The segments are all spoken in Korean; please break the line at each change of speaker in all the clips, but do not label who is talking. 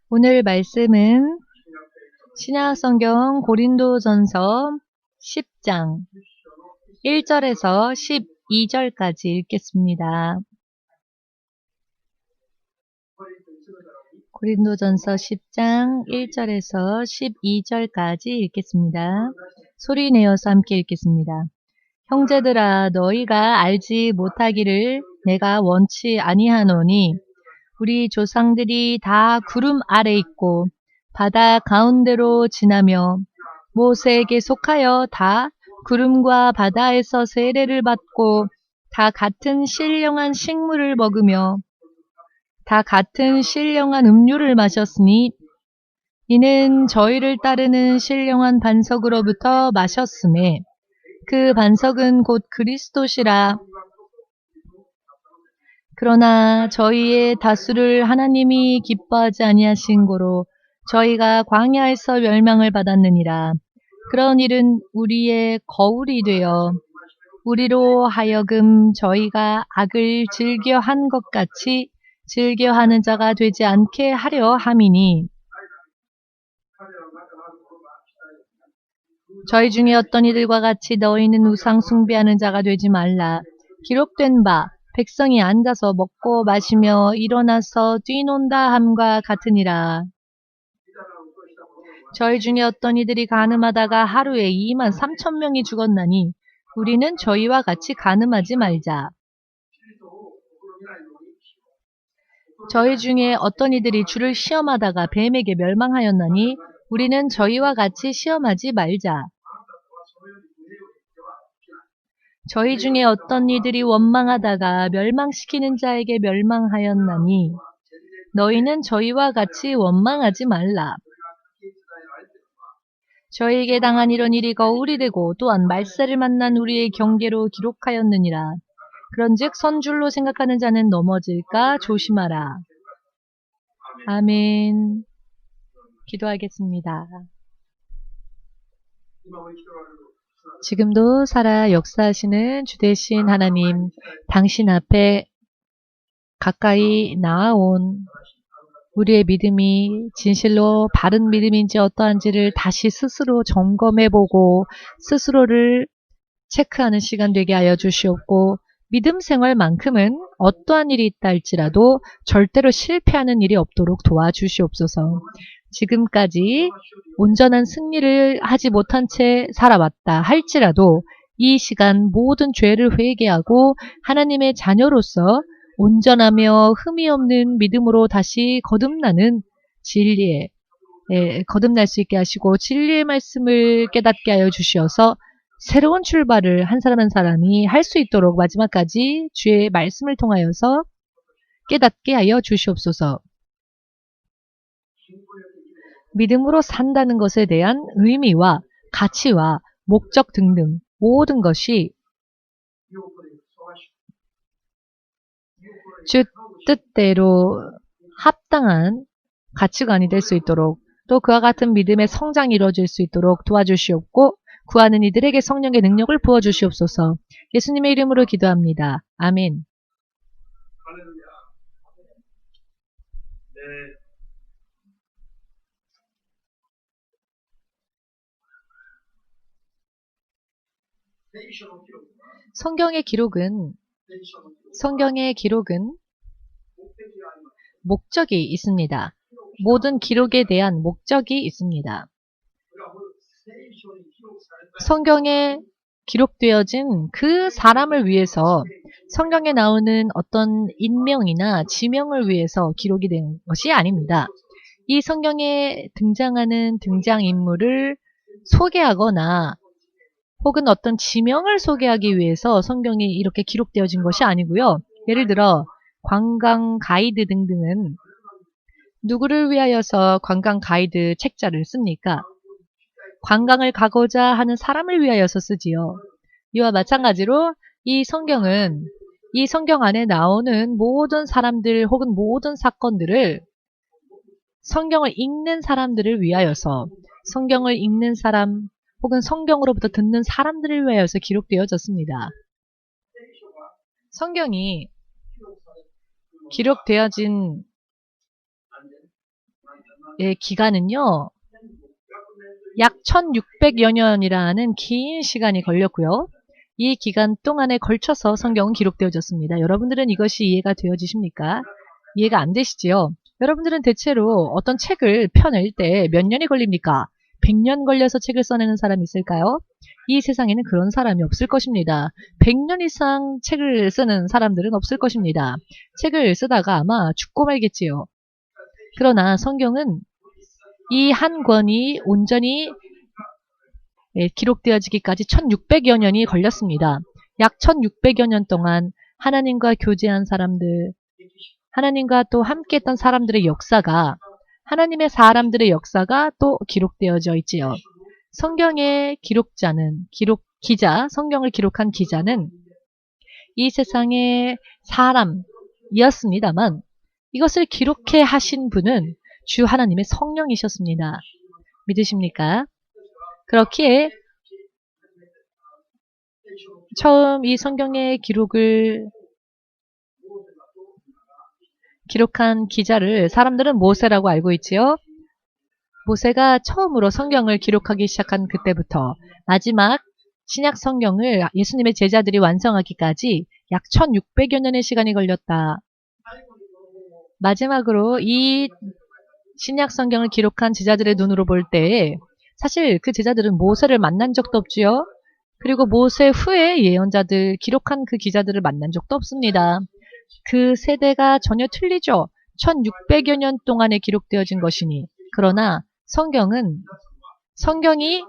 오늘 말씀은 신약성경 고린도전서 10장 1절에서 12절까지 읽겠습니다. 고린도전서 10장 1절에서 12절까지 읽겠습니다. 소리 내어서 함께 읽겠습니다. 형제들아, 너희가 알지 못하기를 내가 원치 아니하노니 우리 조상들이 다 구름 아래 있고 바다 가운데로 지나며 모세에게 속하여 다 구름과 바다에서 세례를 받고 다 같은 신령한 식물을 먹으며 다 같은 신령한 음료를 마셨으니 이는 저희를 따르는 신령한 반석으로부터 마셨음에 그 반석은 곧 그리스도시라. 그러나 저희의 다수를 하나님이 기뻐하지 아니하신 고로 저희가 광야에서 멸망을 받았느니라. 그런 일은 우리의 거울이 되어 우리로 하여금 저희가 악을 즐겨한 것 같이 즐겨하는 자가 되지 않게 하려 함이니 저희 중에 어떤 이들과 같이 너희는 우상 숭배하는 자가 되지 말라. 기록된 바 백성이 앉아서 먹고 마시며 일어나서 뛰논다 함과 같으니라. 저희 중에 어떤 이들이 간음하다가 하루에 23,000명이 죽었나니 우리는 저희와 같이 간음하지 말자. 저희 중에 어떤 이들이 주를 시험하다가 뱀에게 멸망하였나니 우리는 저희와 같이 시험하지 말자. 저희 중에 어떤 이들이 원망하다가 멸망시키는 자에게 멸망하였나니 너희는 저희와 같이 원망하지 말라. 저희에게 당한 이런 일이 거울이 되고 또한 말세를 만난 우리의 경계로 기록하였느니라. 그런즉 선줄로 생각하는 자는 넘어질까 조심하라. 아멘. 기도하겠습니다. 지금도 살아 역사하시는 주되신 하나님, 당신 앞에 가까이 나아온 우리의 믿음이 진실로 바른 믿음인지 어떠한지를 다시 스스로 점검해보고 스스로를 체크하는 시간 되게 하여 주시옵고 믿음 생활만큼은 어떠한 일이 있다 할지라도 절대로 실패하는 일이 없도록 도와주시옵소서. 지금까지 온전한 승리를 하지 못한 채 살아왔다 할지라도 이 시간 모든 죄를 회개하고 하나님의 자녀로서 온전하며 흠이 없는 믿음으로 다시 거듭나는 진리에 거듭날 수 있게 하시고 진리의 말씀을 깨닫게 하여 주시어서 새로운 출발을 한 사람 한 사람이 할 수 있도록 마지막까지 주의 말씀을 통하여서 깨닫게 하여 주시옵소서. 믿음으로 산다는 것에 대한 의미와 가치와 목적 등등 모든 것이 주 뜻대로 합당한 가치관이 될 수 있도록 또 그와 같은 믿음의 성장이 이루어질 수 있도록 도와주시옵고 구하는 이들에게 성령의 능력을 부어주시옵소서. 예수님의 이름으로 기도합니다. 아멘. 성경의 기록은 목적이 있습니다. 모든 기록에 대한 목적이 있습니다. 성경에 기록되어진 그 사람을 위해서 성경에 나오는 어떤 인명이나 지명을 위해서 기록이 된 것이 아닙니다. 이 성경에 등장하는 등장인물을 소개하거나 혹은 어떤 지명을 소개하기 위해서 성경이 이렇게 기록되어진 것이 아니고요. 예를 들어 관광 가이드 등등은 누구를 위하여서 관광 가이드 책자를 씁니까? 관광을 가고자 하는 사람을 위하여서 쓰지요. 이와 마찬가지로 이 성경은 이 성경 안에 나오는 모든 사람들 혹은 모든 사건들을 성경을 읽는 사람들을 위하여서 성경을 읽는 사람 혹은 성경으로부터 듣는 사람들을 위하여서 기록되어졌습니다. 성경이 기록되어진 기간은요, 약 1600여 년이라는 긴 시간이 걸렸고요. 이 기간 동안에 걸쳐서 성경은 기록되어졌습니다. 여러분들은 이것이 이해가 되어지십니까? 이해가 안 되시지요? 여러분들은 대체로 어떤 책을 펴낼 때 몇 년이 걸립니까? 100년 걸려서 책을 써내는 사람이 있을까요? 이 세상에는 그런 사람이 없을 것입니다. 100년 이상 책을 쓰는 사람들은 없을 것입니다. 책을 쓰다가 아마 죽고 말겠지요. 그러나 성경은 이 한 권이 온전히 기록되어지기까지 1600여 년이 걸렸습니다. 약 1600여 년 동안 하나님과 교제한 사람들, 하나님과 또 함께했던 사람들의 역사가, 하나님의 사람들의 역사가 또 기록되어져 있지요. 성경의 기록자는, 기자, 성경을 기록한 기자는 이 세상의 사람이었습니다만 이것을 기록해 하신 분은 주 하나님의 성령이셨습니다. 믿으십니까? 그렇기에 처음 이 성경의 기록을 기록한 기자를 사람들은 모세라고 알고 있지요. 모세가 처음으로 성경을 기록하기 시작한 그때부터 마지막 신약 성경을 예수님의 제자들이 완성하기까지 약 1600여 년의 시간이 걸렸다. 마지막으로 이 신약 성경을 기록한 제자들의 눈으로 볼 때에 사실 그 제자들은 모세를 만난 적도 없지요. 그리고 모세 후에 예언자들, 기록한 그 기자들을 만난 적도 없습니다. 그 세대가 전혀 틀리죠. 1600여 년 동안에 기록되어진 것이니. 그러나 성경이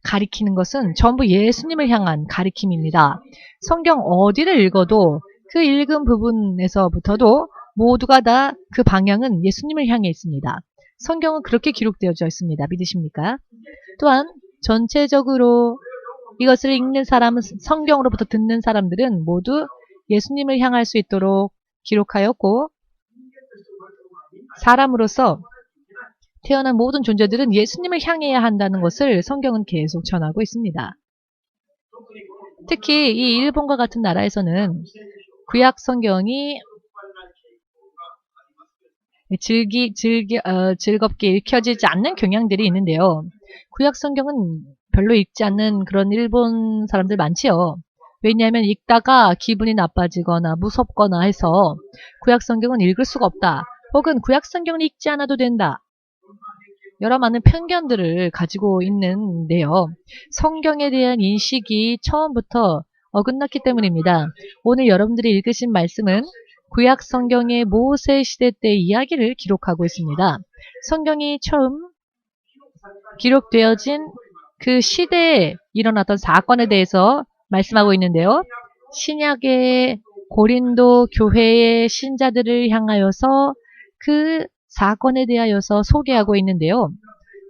가리키는 것은 전부 예수님을 향한 가리킴입니다. 성경 어디를 읽어도 그 읽은 부분에서부터도 모두가 다 그 방향은 예수님을 향해 있습니다. 성경은 그렇게 기록되어져 있습니다. 믿으십니까? 또한 전체적으로 이것을 읽는 사람은, 성경으로부터 듣는 사람들은 모두 예수님을 향할 수 있도록 기록하였고, 사람으로서 태어난 모든 존재들은 예수님을 향해야 한다는 것을 성경은 계속 전하고 있습니다. 특히 이 일본과 같은 나라에서는 구약 성경이 즐겁게 읽혀지지 않는 경향들이 있는데요. 구약 성경은 별로 읽지 않는 그런 일본 사람들 많지요. 왜냐하면 읽다가 기분이 나빠지거나 무섭거나 해서 구약 성경은 읽을 수가 없다. 혹은 구약 성경을 읽지 않아도 된다. 여러 많은 편견들을 가지고 있는데요. 성경에 대한 인식이 처음부터 어긋났기 때문입니다. 오늘 여러분들이 읽으신 말씀은 구약 성경의 모세 시대 때의 이야기를 기록하고 있습니다. 성경이 처음 기록되어진 그 시대에 일어났던 사건에 대해서 말씀하고 있는데요. 신약의 고린도 교회의 신자들을 향하여서 그 사건에 대하여서 소개하고 있는데요.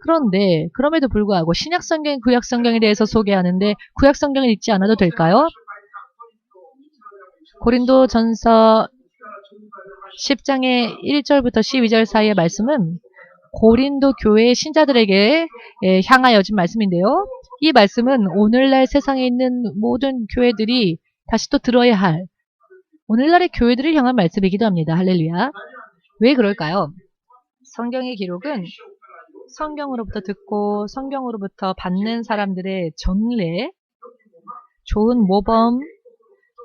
그런데 그럼에도 불구하고 신약 성경, 구약 성경에 대해서 소개하는데 구약 성경을 읽지 않아도 될까요? 고린도 전서 10장의 1절부터 12절 사이의 말씀은 고린도 교회의 신자들에게 향하여진 말씀인데요. 이 말씀은 오늘날 세상에 있는 모든 교회들이 다시 또 들어야 할 오늘날의 교회들을 향한 말씀이기도 합니다. 할렐루야. 왜 그럴까요? 성경의 기록은 성경으로부터 듣고 성경으로부터 받는 사람들의 전례, 좋은 모범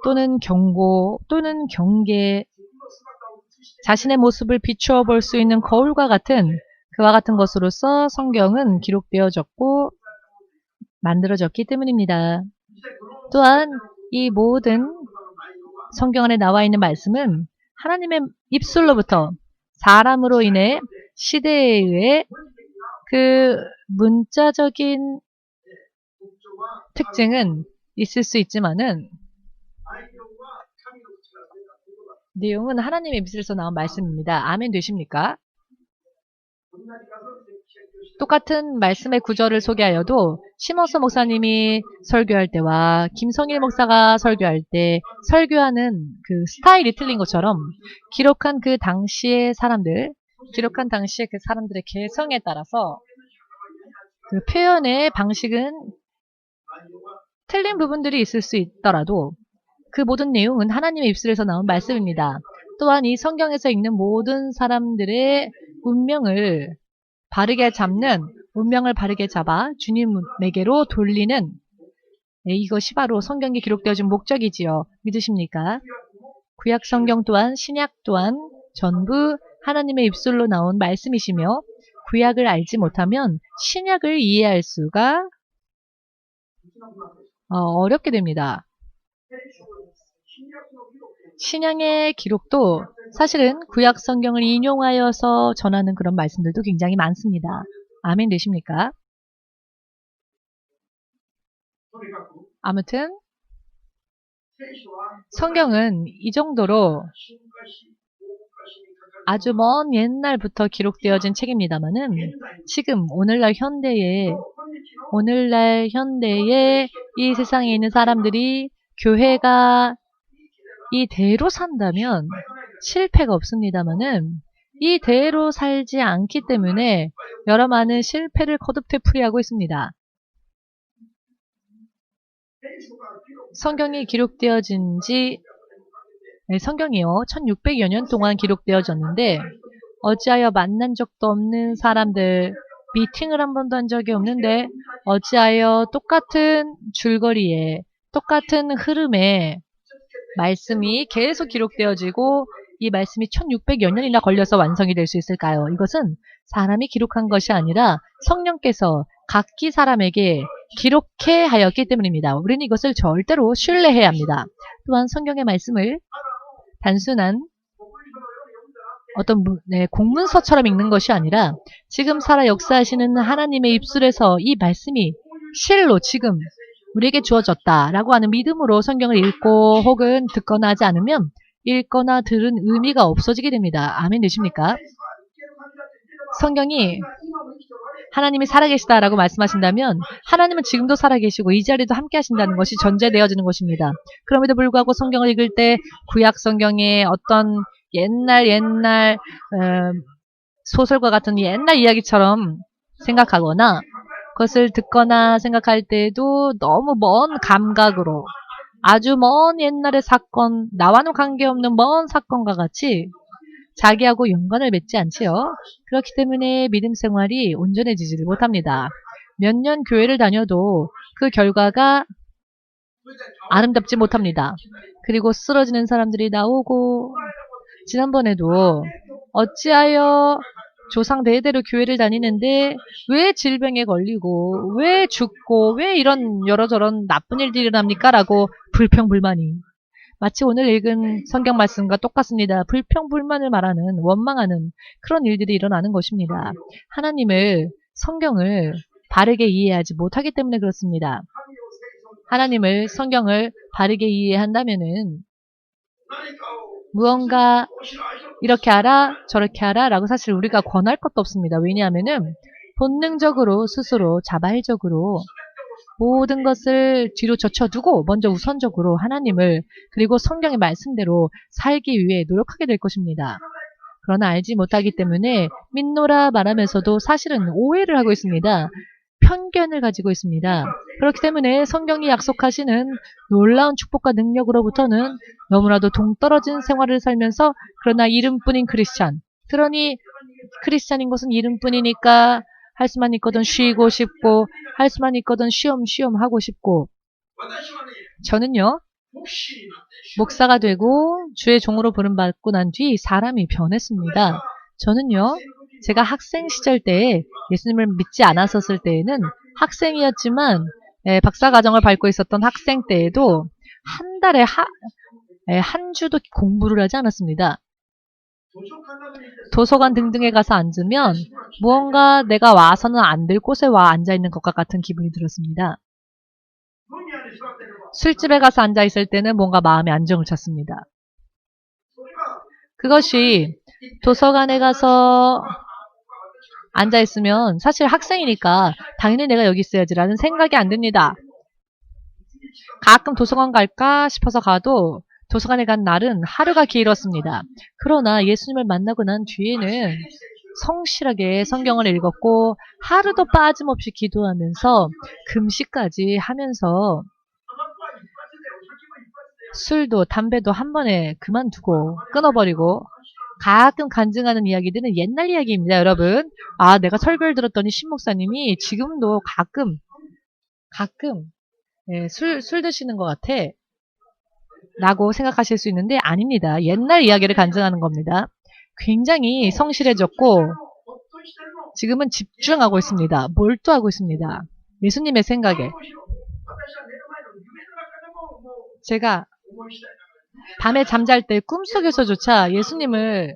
또는 경고 또는 경계, 자신의 모습을 비추어 볼 수 있는 거울과 같은 그와 같은 것으로서 성경은 기록되어졌고 만들어졌기 때문입니다. 또한 이 모든 성경 안에 나와 있는 말씀은 하나님의 입술로부터 사람으로 인해 시대에 의해 그 문자적인 특징은 있을 수 있지만은 내용은 하나님의 입술에서 나온 말씀입니다. 아멘 되십니까? 똑같은 말씀의 구절을 소개하여도 심어서 목사님이 설교할 때와 김성일 목사가 설교할 때 설교하는 그 스타일이 틀린 것처럼 기록한 그 당시의 사람들, 기록한 당시의 그 사람들의 개성에 따라서 그 표현의 방식은 틀린 부분들이 있을 수 있더라도 그 모든 내용은 하나님의 입술에서 나온 말씀입니다. 또한 이 성경에서 읽는 모든 사람들의 운명을 바르게 잡아 주님에게로 돌리는 이것이 바로 성경에 기록되어진 목적이지요. 믿으십니까? 구약 성경 또한 신약 또한 전부 하나님의 입술로 나온 말씀이시며 구약을 알지 못하면 신약을 이해할 수가 어렵게 됩니다. 신약의 기록도 사실은 구약 성경을 인용하여서 전하는 그런 말씀들도 굉장히 많습니다. 아멘 되십니까? 아무튼 성경은 이 정도로 아주 먼 옛날부터 기록되어진 책입니다만은 지금 오늘날 현대에 이 세상에 있는 사람들이 교회가 이대로 산다면 실패가 없습니다만은 이대로 살지 않기 때문에 여러 많은 실패를 거듭되풀이하고 있습니다. 성경이 기록되어진 성경이요 1600여 년 동안 기록되어졌는데 어찌하여 만난 적도 없는 사람들, 미팅을 한 번도 한 적이 없는데 어찌하여 똑같은 줄거리에 똑같은 흐름에 말씀이 계속 기록되어지고 이 말씀이 1600여 년이나 걸려서 완성이 될 수 있을까요? 이것은 사람이 기록한 것이 아니라 성령께서 각기 사람에게 기록해 하였기 때문입니다. 우리는 이것을 절대로 신뢰해야 합니다. 또한 성경의 말씀을 단순한 어떤 공문서처럼 읽는 것이 아니라 지금 살아 역사하시는 하나님의 입술에서 이 말씀이 실로 지금 우리에게 주어졌다라고 하는 믿음으로 성경을 읽고 혹은 듣거나 하지 않으면 읽거나 들은 의미가 없어지게 됩니다. 아멘 되십니까? 성경이 하나님이 살아계시다라고 말씀하신다면 하나님은 지금도 살아계시고 이 자리도 함께 하신다는 것이 전제되어지는 것입니다. 그럼에도 불구하고 성경을 읽을 때 구약 성경의 어떤 옛날 소설과 같은 옛날 이야기처럼 생각하거나 그것을 듣거나 생각할 때에도 너무 먼 감각으로 아주 먼 옛날의 사건, 나와는 관계없는 먼 사건과 같이 자기하고 연관을 맺지 않지요. 그렇기 때문에 믿음 생활이 온전해지지를 못합니다. 몇 년 교회를 다녀도 그 결과가 아름답지 못합니다. 그리고 쓰러지는 사람들이 나오고 지난번에도 어찌하여 조상 대대로 교회를 다니는데 왜 질병에 걸리고 왜 죽고 왜 이런 여러저런 나쁜 일들이 일어납니까? 라고 불평불만이 마치 오늘 읽은 성경 말씀과 똑같습니다. 불평불만을 말하는 원망하는 그런 일들이 일어나는 것입니다. 성경을 바르게 이해하지 못하기 때문에 그렇습니다. 성경을 바르게 이해한다면은 무언가 이렇게 하라 저렇게 하라 라고 사실 우리가 권할 것도 없습니다. 왜냐하면은 본능적으로 스스로 자발적으로 모든 것을 뒤로 젖혀두고 먼저 우선적으로 하나님을 그리고 성경의 말씀대로 살기 위해 노력하게 될 것입니다. 그러나 알지 못하기 때문에 믿노라 말하면서도 사실은 오해를 하고 있습니다. 편견을 가지고 있습니다. 그렇기 때문에 성경이 약속하시는 놀라운 축복과 능력으로부터는 너무나도 동떨어진 생활을 살면서 그러나 이름뿐인 크리스찬. 그러니 크리스찬인 것은 이름뿐이니까 할 수만 있거든 쉬고 싶고 할 수만 있거든 쉬엄쉬엄 하고 싶고 저는요 목사가 되고 주의 종으로 부름받고 난 뒤 사람이 변했습니다. 저는요 제가 학생 시절 때에 예수님을 믿지 않았었을 때에는 학생이었지만 박사과정을 밟고 있었던 학생 때에도 한 달에 한 주도 공부를 하지 않았습니다. 도서관 등등에 가서 앉으면 무언가 내가 와서는 안 될 곳에 와 앉아있는 것과 같은 기분이 들었습니다. 술집에 가서 앉아있을 때는 뭔가 마음의 안정을 찾습니다. 그것이 도서관에 가서 앉아있으면 사실 학생이니까 당연히 내가 여기 있어야지라는 생각이 안 듭니다. 가끔 도서관 갈까 싶어서 가도 도서관에 간 날은 하루가 길었습니다. 그러나 예수님을 만나고 난 뒤에는 성실하게 성경을 읽었고 하루도 빠짐없이 기도하면서 금식까지 하면서 술도 담배도 한 번에 그만두고 끊어버리고 가끔 간증하는 이야기들은 옛날 이야기입니다, 여러분. 아, 내가 설교를 들었더니 신 목사님이 지금도 가끔 예, 술 드시는 것 같아 라고 생각하실 수 있는데 아닙니다. 옛날 이야기를 간증하는 겁니다. 굉장히 성실해졌고 지금은 집중하고 있습니다. 몰두하고 있습니다. 예수님의 생각에. 제가 밤에 잠잘 때 꿈속에서조차 예수님을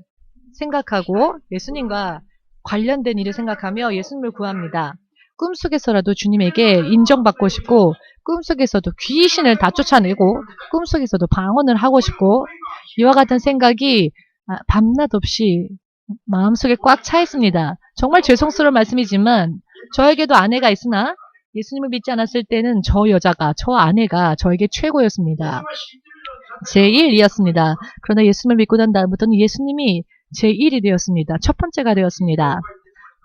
생각하고 예수님과 관련된 일을 생각하며 예수님을 구합니다. 꿈속에서라도 주님에게 인정받고 싶고 꿈속에서도 귀신을 다 쫓아내고 꿈속에서도 방언을 하고 싶고 이와 같은 생각이 밤낮 없이 마음속에 꽉 차 있습니다. 정말 죄송스러운 말씀이지만 저에게도 아내가 있으나 예수님을 믿지 않았을 때는 저 아내가 저에게 최고였습니다. 제1이었습니다. 그러나 예수님을 믿고 난 다음부터는 예수님이 제1이 되었습니다. 첫 번째가 되었습니다.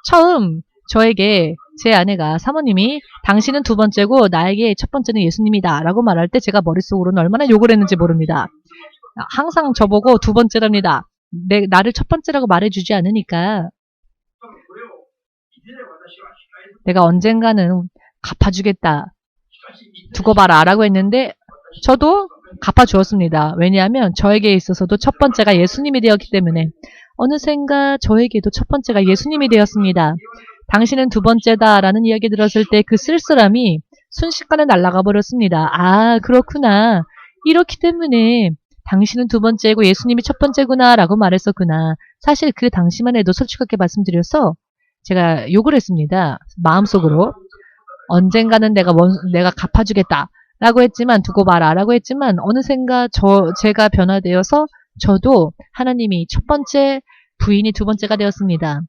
처음 저에게 제 아내가 사모님이 당신은 두 번째고 나에게 첫 번째는 예수님이다 라고 말할 때 제가 머릿속으로는 얼마나 욕을 했는지 모릅니다. 항상 저보고 두 번째랍니다. 나를 첫 번째라고 말해주지 않으니까 내가 언젠가는 갚아주겠다. 두고 봐라 라고 했는데 저도 갚아주었습니다. 왜냐하면 저에게 있어서도 첫 번째가 예수님이 되었기 때문에 어느샌가 저에게도 첫 번째가 예수님이 되었습니다. 당신은 두 번째다 라는 이야기 들었을 때 그 쓸쓸함이 순식간에 날아가 버렸습니다. 아, 그렇구나. 이렇기 때문에 당신은 두 번째고 예수님이 첫 번째구나 라고 말했었구나. 사실 그 당시만 해도 솔직하게 말씀드려서 제가 욕을 했습니다. 마음속으로. 언젠가는 내가 갚아주겠다 라고 했지만 두고 봐라 라고 했지만 어느샌가 제가 변화되어서 저도 하나님이 첫 번째, 부인이 두 번째가 되었습니다.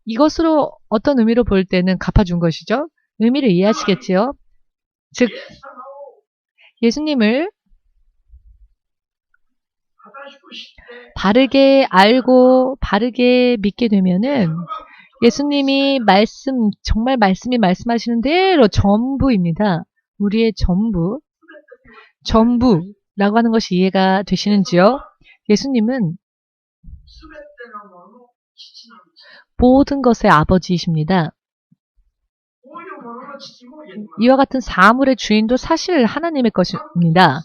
이것으로 어떤 의미로 볼 때는 갚아준 것이죠. 의미를 이해하시겠지요? 즉 예수님을 바르게 알고 바르게 믿게 되면은 예수님이 정말 말씀이 말씀하시는 대로 전부입니다. 우리의 전부라고 하는 것이 이해가 되시는지요? 예수님은 모든 것의 아버지이십니다. 이와 같은 사물의 주인도 사실 하나님의 것입니다.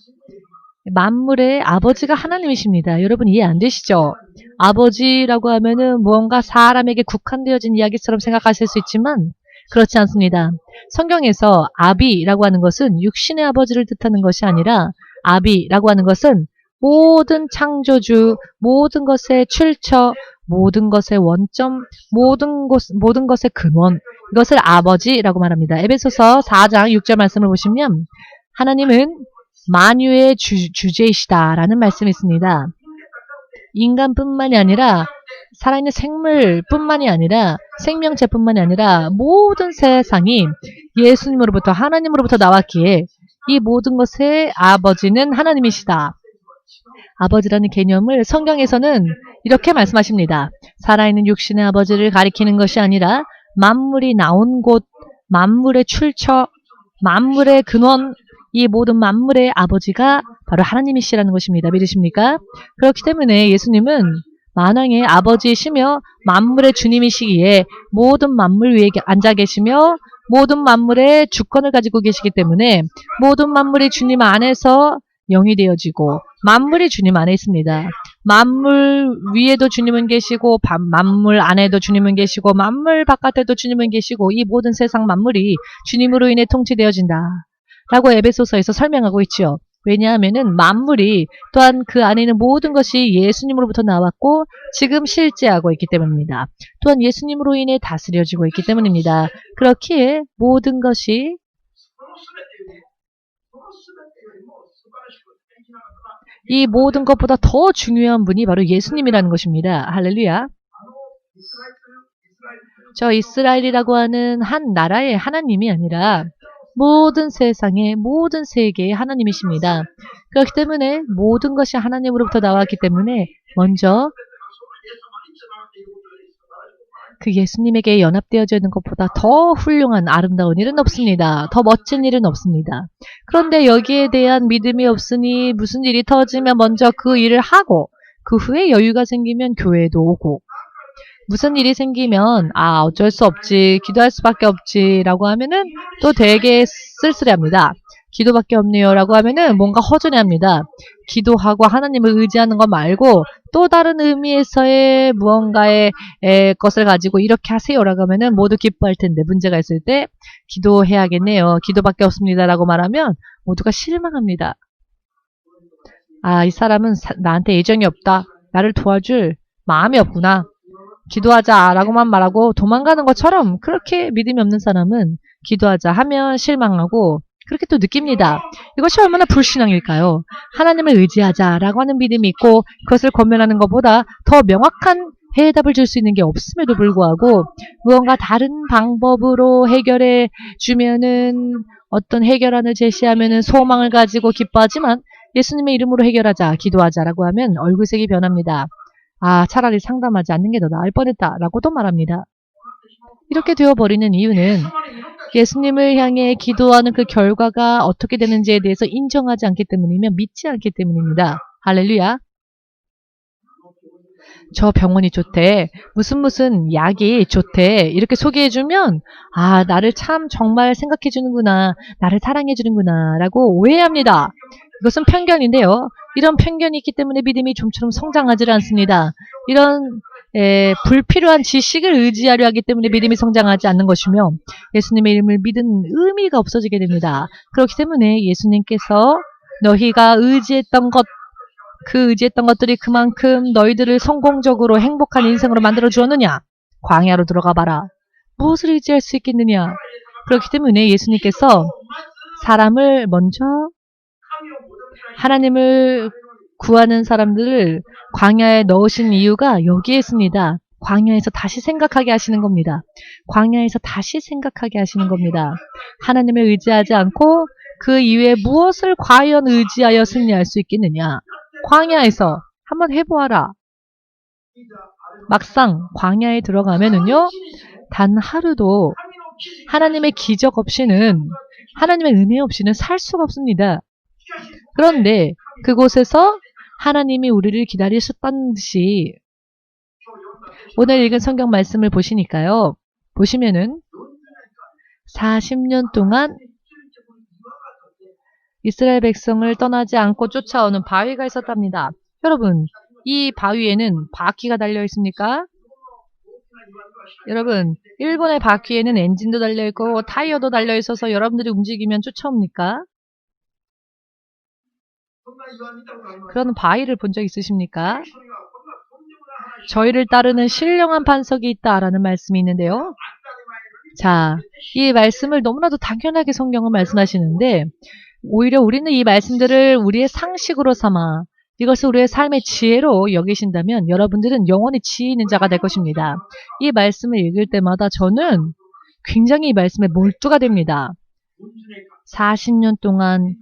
만물의 아버지가 하나님이십니다. 여러분 이해 안 되시죠? 아버지라고 하면은 무언가 사람에게 국한되어진 이야기처럼 생각하실 수 있지만 그렇지 않습니다. 성경에서 아비라고 하는 것은 육신의 아버지를 뜻하는 것이 아니라 아비라고 하는 것은 모든 창조주, 모든 것의 출처, 모든 것의 원점, 모든 것의 근원, 이것을 아버지라고 말합니다. 에베소서 4장 6절 말씀을 보시면 하나님은 만유의 주제이시다라는 말씀이 있습니다. 인간뿐만이 아니라 살아있는 생물뿐만이 아니라 생명체뿐만이 아니라 모든 세상이 예수님으로부터 하나님으로부터 나왔기에 이 모든 것의 아버지는 하나님이시다. 아버지라는 개념을 성경에서는 이렇게 말씀하십니다. 살아있는 육신의 아버지를 가리키는 것이 아니라 만물이 나온 곳, 만물의 출처, 만물의 근원, 이 모든 만물의 아버지가 바로 하나님이시라는 것입니다. 믿으십니까? 그렇기 때문에 예수님은 만왕의 아버지이시며 만물의 주님이시기에 모든 만물 위에 앉아 계시며 모든 만물의 주권을 가지고 계시기 때문에 모든 만물이 주님 안에서 영이 되어지고 만물이 주님 안에 있습니다. 만물 위에도 주님은 계시고 만물 안에도 주님은 계시고 만물 바깥에도 주님은 계시고 이 모든 세상 만물이 주님으로 인해 통치되어진다. 라고 에베소서에서 설명하고 있지요. 왜냐하면은 만물이 또한 그 안에 있는 모든 것이 예수님으로부터 나왔고 지금 실제하고 있기 때문입니다. 또한 예수님으로 인해 다스려지고 있기 때문입니다. 그렇기에 모든 것이 이 모든 것보다 더 중요한 분이 바로 예수님이라는 것입니다. 할렐루야. 저 이스라엘이라고 하는 한 나라의 하나님이 아니라 모든 세상의 모든 세계의 하나님이십니다. 그렇기 때문에 모든 것이 하나님으로부터 나왔기 때문에 먼저 그 예수님에게 연합되어져 있는 것보다 더 훌륭한 아름다운 일은 없습니다. 더 멋진 일은 없습니다. 그런데 여기에 대한 믿음이 없으니 무슨 일이 터지면 먼저 그 일을 하고 그 후에 여유가 생기면 교회에도 오고 무슨 일이 생기면 어쩔 수 없지 기도할 수밖에 없지 라고 하면은 또 되게 쓸쓸해합니다. 기도밖에 없네요 라고 하면은 뭔가 허전해합니다. 기도하고 하나님을 의지하는 것 말고 또 다른 의미에서의 무언가의 것을 가지고 이렇게 하세요 라고 하면은 모두 기뻐할 텐데 문제가 있을 때 기도해야겠네요. 기도밖에 없습니다 라고 말하면 모두가 실망합니다. 이 사람은 나한테 애정이 없다. 나를 도와줄 마음이 없구나. 기도하자 라고만 말하고 도망가는 것처럼 그렇게 믿음이 없는 사람은 기도하자 하면 실망하고 그렇게 또 느낍니다. 이것이 얼마나 불신앙일까요? 하나님을 의지하자라고 하는 믿음이 있고 그것을 권면하는 것보다 더 명확한 해답을 줄 수 있는 게 없음에도 불구하고 무언가 다른 방법으로 해결해 주면은 어떤 해결안을 제시하면은 소망을 가지고 기뻐하지만 예수님의 이름으로 해결하자, 기도하자라고 하면 얼굴색이 변합니다. 차라리 상담하지 않는 게 더 나을 뻔했다라고도 말합니다. 이렇게 되어버리는 이유는 예수님을 향해 기도하는 그 결과가 어떻게 되는지에 대해서 인정하지 않기 때문이며 믿지 않기 때문입니다. 할렐루야. 저 병원이 좋대. 무슨 약이 좋대. 이렇게 소개해주면 나를 참 정말 생각해주는구나. 나를 사랑해주는구나 라고 오해합니다. 이것은 편견인데요. 이런 편견이 있기 때문에 믿음이 좀처럼 성장하지 않습니다. 이런 불필요한 지식을 의지하려 하기 때문에 믿음이 성장하지 않는 것이며 예수님의 이름을 믿은 의미가 없어지게 됩니다. 그렇기 때문에 예수님께서 너희가 의지했던 것, 그 의지했던 것들이 그만큼 너희들을 성공적으로 행복한 인생으로 만들어 주었느냐? 광야로 들어가 봐라. 무엇을 의지할 수 있겠느냐? 그렇기 때문에 예수님께서 사람을 먼저 하나님을 구하는 사람들을 광야에 넣으신 이유가 여기에 있습니다. 광야에서 다시 생각하게 하시는 겁니다. 광야에서 다시 생각하게 하시는 겁니다. 하나님을 의지하지 않고 그 이외에 무엇을 과연 의지하여 승리할 수 있겠느냐. 광야에서 한번 해보아라. 막상 광야에 들어가면은요. 단 하루도 하나님의 기적 없이는 하나님의 은혜 없이는 살 수가 없습니다. 그런데 그곳에서 하나님이 우리를 기다리셨다는 듯이 오늘 읽은 성경 말씀을 보시니까요. 보시면은 40년 동안 이스라엘 백성을 떠나지 않고 쫓아오는 바위가 있었답니다. 여러분, 이 바위에는 바퀴가 달려 있습니까? 여러분, 일본의 바퀴에는 엔진도 달려 있고 타이어도 달려 있어서 여러분들이 움직이면 쫓아옵니까? 그런 바위를 본 적 있으십니까? 저희를 따르는 신령한 반석이 있다라는 말씀이 있는데요. 자, 이 말씀을 너무나도 당연하게 성경은 말씀하시는데 오히려 우리는 이 말씀들을 우리의 상식으로 삼아 이것을 우리의 삶의 지혜로 여기신다면 여러분들은 영원히 지혜 있는 자가 될 것입니다. 이 말씀을 읽을 때마다 저는 굉장히 이 말씀에 몰두가 됩니다. 40년 동안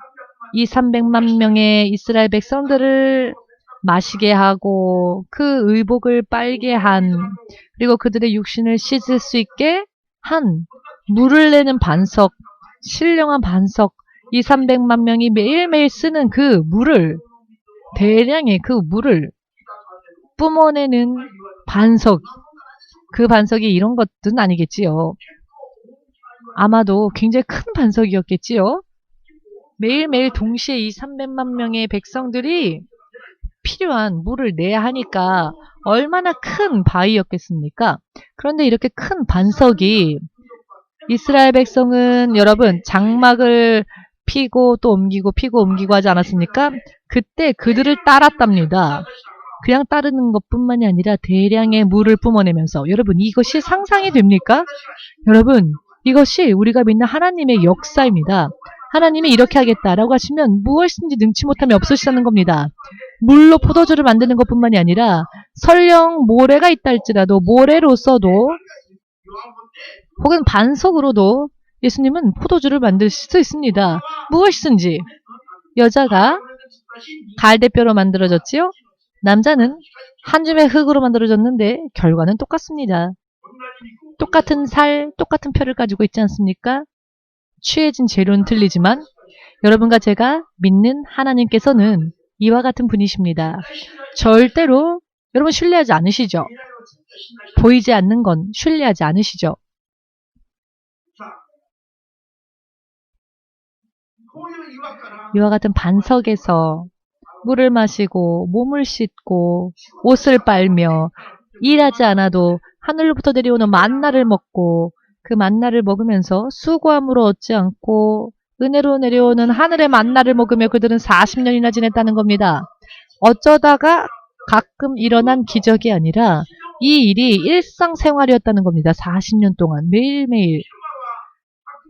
이 300만 명의 이스라엘 백성들을 마시게 하고 그 의복을 빨게 한 그리고 그들의 육신을 씻을 수 있게 한 물을 내는 반석, 신령한 반석 이 300만 명이 매일매일 쓰는 그 물을 대량의 그 물을 뿜어내는 반석 그 반석이 이런 것들은 아니겠지요. 아마도 굉장히 큰 반석이었겠지요. 매일매일 동시에 이 300만 명의 백성들이 필요한 물을 내야 하니까 얼마나 큰 바위였겠습니까? 그런데 이렇게 큰 반석이 이스라엘 백성은 여러분 장막을 피고 또 옮기고 피고 옮기고 하지 않았습니까? 그때 그들을 따랐답니다. 그냥 따르는 것뿐만이 아니라 대량의 물을 뿜어내면서 여러분 이것이 상상이 됩니까? 여러분 이것이 우리가 믿는 하나님의 역사입니다. 하나님이 이렇게 하겠다라고 하시면 무엇이든지 능치 못함이 없으시다는 겁니다. 물로 포도주를 만드는 것뿐만이 아니라 설령 모래가 있다 할지라도 모래로서도 혹은 반석으로도 예수님은 포도주를 만들 수 있습니다. 무엇이든지 여자가 갈대뼈로 만들어졌지요. 남자는 한 줌의 흙으로 만들어졌는데 결과는 똑같습니다. 똑같은 살, 똑같은 표를 가지고 있지 않습니까? 취해진 재료는 틀리지만 여러분과 제가 믿는 하나님께서는 이와 같은 분이십니다. 절대로 여러분 신뢰하지 않으시죠? 보이지 않는 건 신뢰하지 않으시죠? 이와 같은 반석에서 물을 마시고 몸을 씻고 옷을 빨며 일하지 않아도 하늘로부터 내려오는 만나를 먹고 그 만나를 먹으면서 수고함으로 얻지 않고 은혜로 내려오는 하늘의 만나를 먹으며 그들은 40년이나 지냈다는 겁니다. 어쩌다가 가끔 일어난 기적이 아니라 이 일이 일상생활이었다는 겁니다. 40년 동안 매일매일.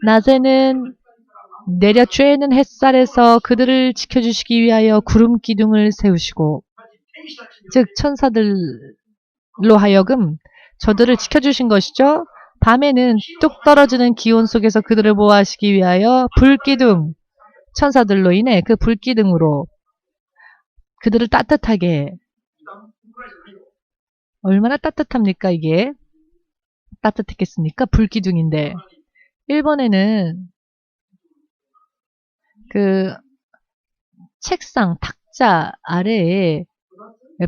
낮에는 내려쬐는 햇살에서 그들을 지켜주시기 위하여 구름 기둥을 세우시고, 즉 천사들로 하여금 저들을 지켜주신 것이죠. 밤에는 뚝 떨어지는 기온 속에서 그들을 보호하시기 위하여 불기둥, 천사들로 인해 그 불기둥으로 그들을 따뜻하게, 얼마나 따뜻합니까 이게? 따뜻했겠습니까? 불기둥인데. 일본에는 그 책상, 탁자 아래에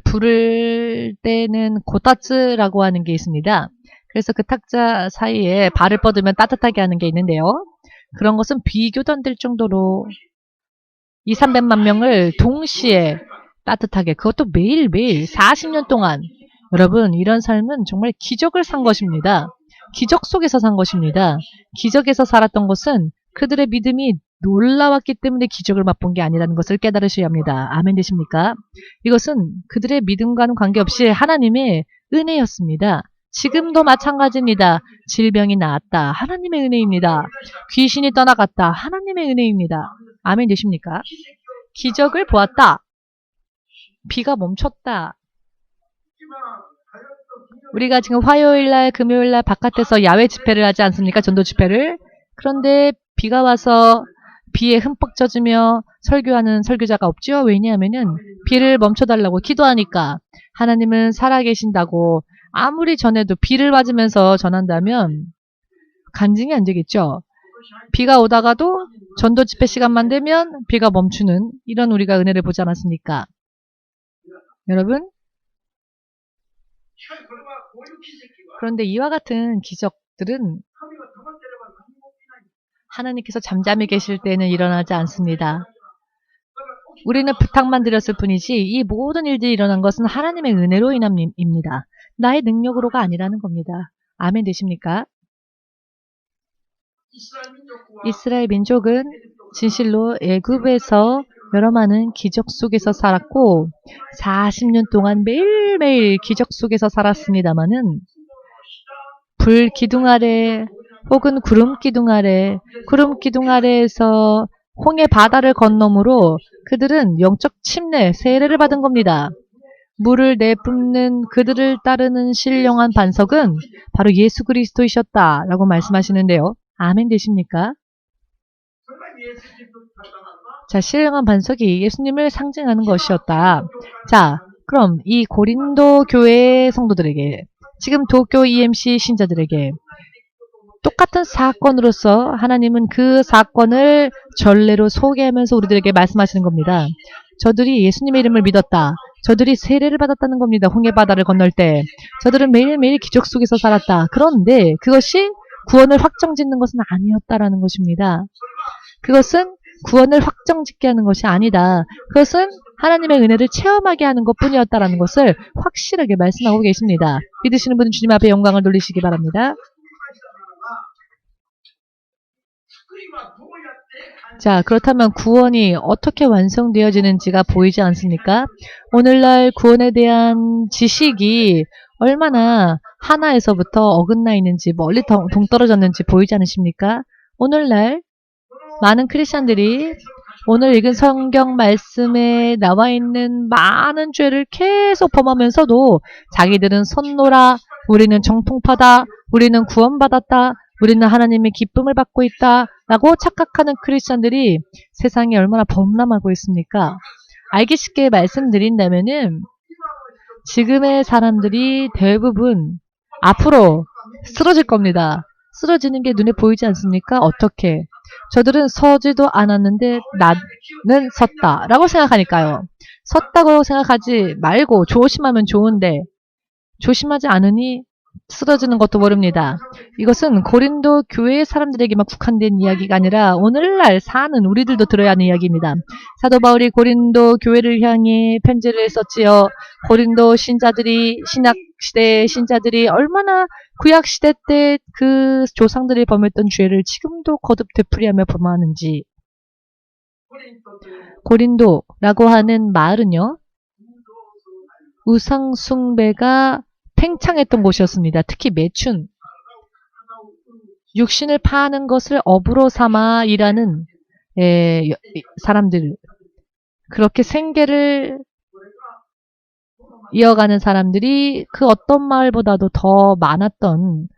불을 때는 고타츠라고 하는 게 있습니다. 그래서 그 탁자 사이에 발을 뻗으면 따뜻하게 하는 게 있는데요. 그런 것은 비교도 안 될 정도로 200~300만 명을 동시에 따뜻하게, 그것도 매일매일 40년 동안. 여러분, 이런 삶은 정말 기적을 산 것입니다. 기적 속에서 산 것입니다. 기적에서 살았던 것은 그들의 믿음이 놀라웠기 때문에 기적을 맛본 게 아니라는 것을 깨달으셔야 합니다. 아멘 되십니까? 이것은 그들의 믿음과는 관계없이 하나님의 은혜였습니다. 지금도 마찬가지입니다. 질병이 나았다. 하나님의 은혜입니다. 귀신이 떠나갔다. 하나님의 은혜입니다. 아멘 되십니까? 기적을 보았다. 비가 멈췄다. 우리가 지금 화요일날, 금요일날 바깥에서 야외 집회를 하지 않습니까? 전도 집회를. 그런데 비가 와서 비에 흠뻑 젖으며 설교하는 설교자가 없죠. 왜냐하면은 비를 멈춰달라고 기도하니까. 하나님은 살아계신다고 아무리 전해도 비를 맞으면서 전한다면 간증이 안 되겠죠. 비가 오다가도 전도 집회 시간만 되면 비가 멈추는 이런 우리가 은혜를 보지 않았습니까? 여러분, 그런데 이와 같은 기적들은 하나님께서 잠잠히 계실 때는 일어나지 않습니다. 우리는 부탁만 드렸을 뿐이지 이 모든 일들이 일어난 것은 하나님의 은혜로 인함입니다. 나의 능력으로가 아니라는 겁니다. 아멘 되십니까? 이스라엘 민족은 진실로 애굽에서 여러 많은 기적 속에서 살았고 40년 동안 매일매일 기적 속에서 살았습니다마는 불 기둥 아래 혹은 구름 기둥 아래에서 홍해 바다를 건너므로 그들은 영적 침례, 세례를 받은 겁니다. 물을 내뿜는 그들을 따르는 신령한 반석은 바로 예수 그리스도이셨다라고 말씀하시는데요. 아멘 되십니까? 자, 신령한 반석이 예수님을 상징하는 것이었다. 자, 그럼 이 고린도 교회 성도들에게, 지금 도쿄 EMC 신자들에게 똑같은 사건으로서 하나님은 그 사건을 전례로 소개하면서 우리들에게 말씀하시는 겁니다. 저들이 예수님의 이름을 믿었다. 저들이 세례를 받았다는 겁니다. 홍해바다를 건널 때. 저들은 매일매일 기적 속에서 살았다. 그런데 그것이 구원을 확정짓는 것은 아니었다라는 것입니다. 그것은 구원을 확정짓게 하는 것이 아니다. 그것은 하나님의 은혜를 체험하게 하는 것뿐이었다라는 것을 확실하게 말씀하고 계십니다. 믿으시는 분은 주님 앞에 영광을 돌리시기 바랍니다. 자, 그렇다면 구원이 어떻게 완성되어지는지가 보이지 않습니까? 오늘날 구원에 대한 지식이 얼마나 하나에서부터 어긋나 있는지, 멀리 동떨어졌는지 보이지 않으십니까? 오늘날 많은 크리스찬들이 오늘 읽은 성경 말씀에 나와 있는 많은 죄를 계속 범하면서도 자기들은 선노라, 우리는 정통파다, 우리는 구원받았다, 우리는 하나님의 기쁨을 받고 있다 라고 착각하는 크리스찬들이 세상에 얼마나 범람하고 있습니까? 알기 쉽게 말씀드린다면은 지금의 사람들이 대부분 앞으로 쓰러질 겁니다. 쓰러지는 게 눈에 보이지 않습니까? 어떻게? 저들은 서지도 않았는데 나는 섰다 라고 생각하니까요. 섰다고 생각하지 말고 조심하면 좋은데 조심하지 않으니 쓰러지는 것도 모릅니다. 이것은 고린도 교회의 사람들에게만 국한된 이야기가 아니라 오늘날 사는 우리들도 들어야 하는 이야기입니다. 사도 바울이 고린도 교회를 향해 편지를 썼지요. 고린도 신자들이 신약시대의 신자들이 얼마나 구약시대 때 그 조상들이 범했던 죄를 지금도 거듭 되풀이하며 범하는지. 고린도라고 하는 마을은요. 우상 숭배가 팽창했던 곳이었습니다. 특히 매춘, 육신을 파는 것을 업으로 삼아 일하는 사람들, 그렇게 생계를 이어가는 사람들이 그 어떤 마을보다도 더 많았던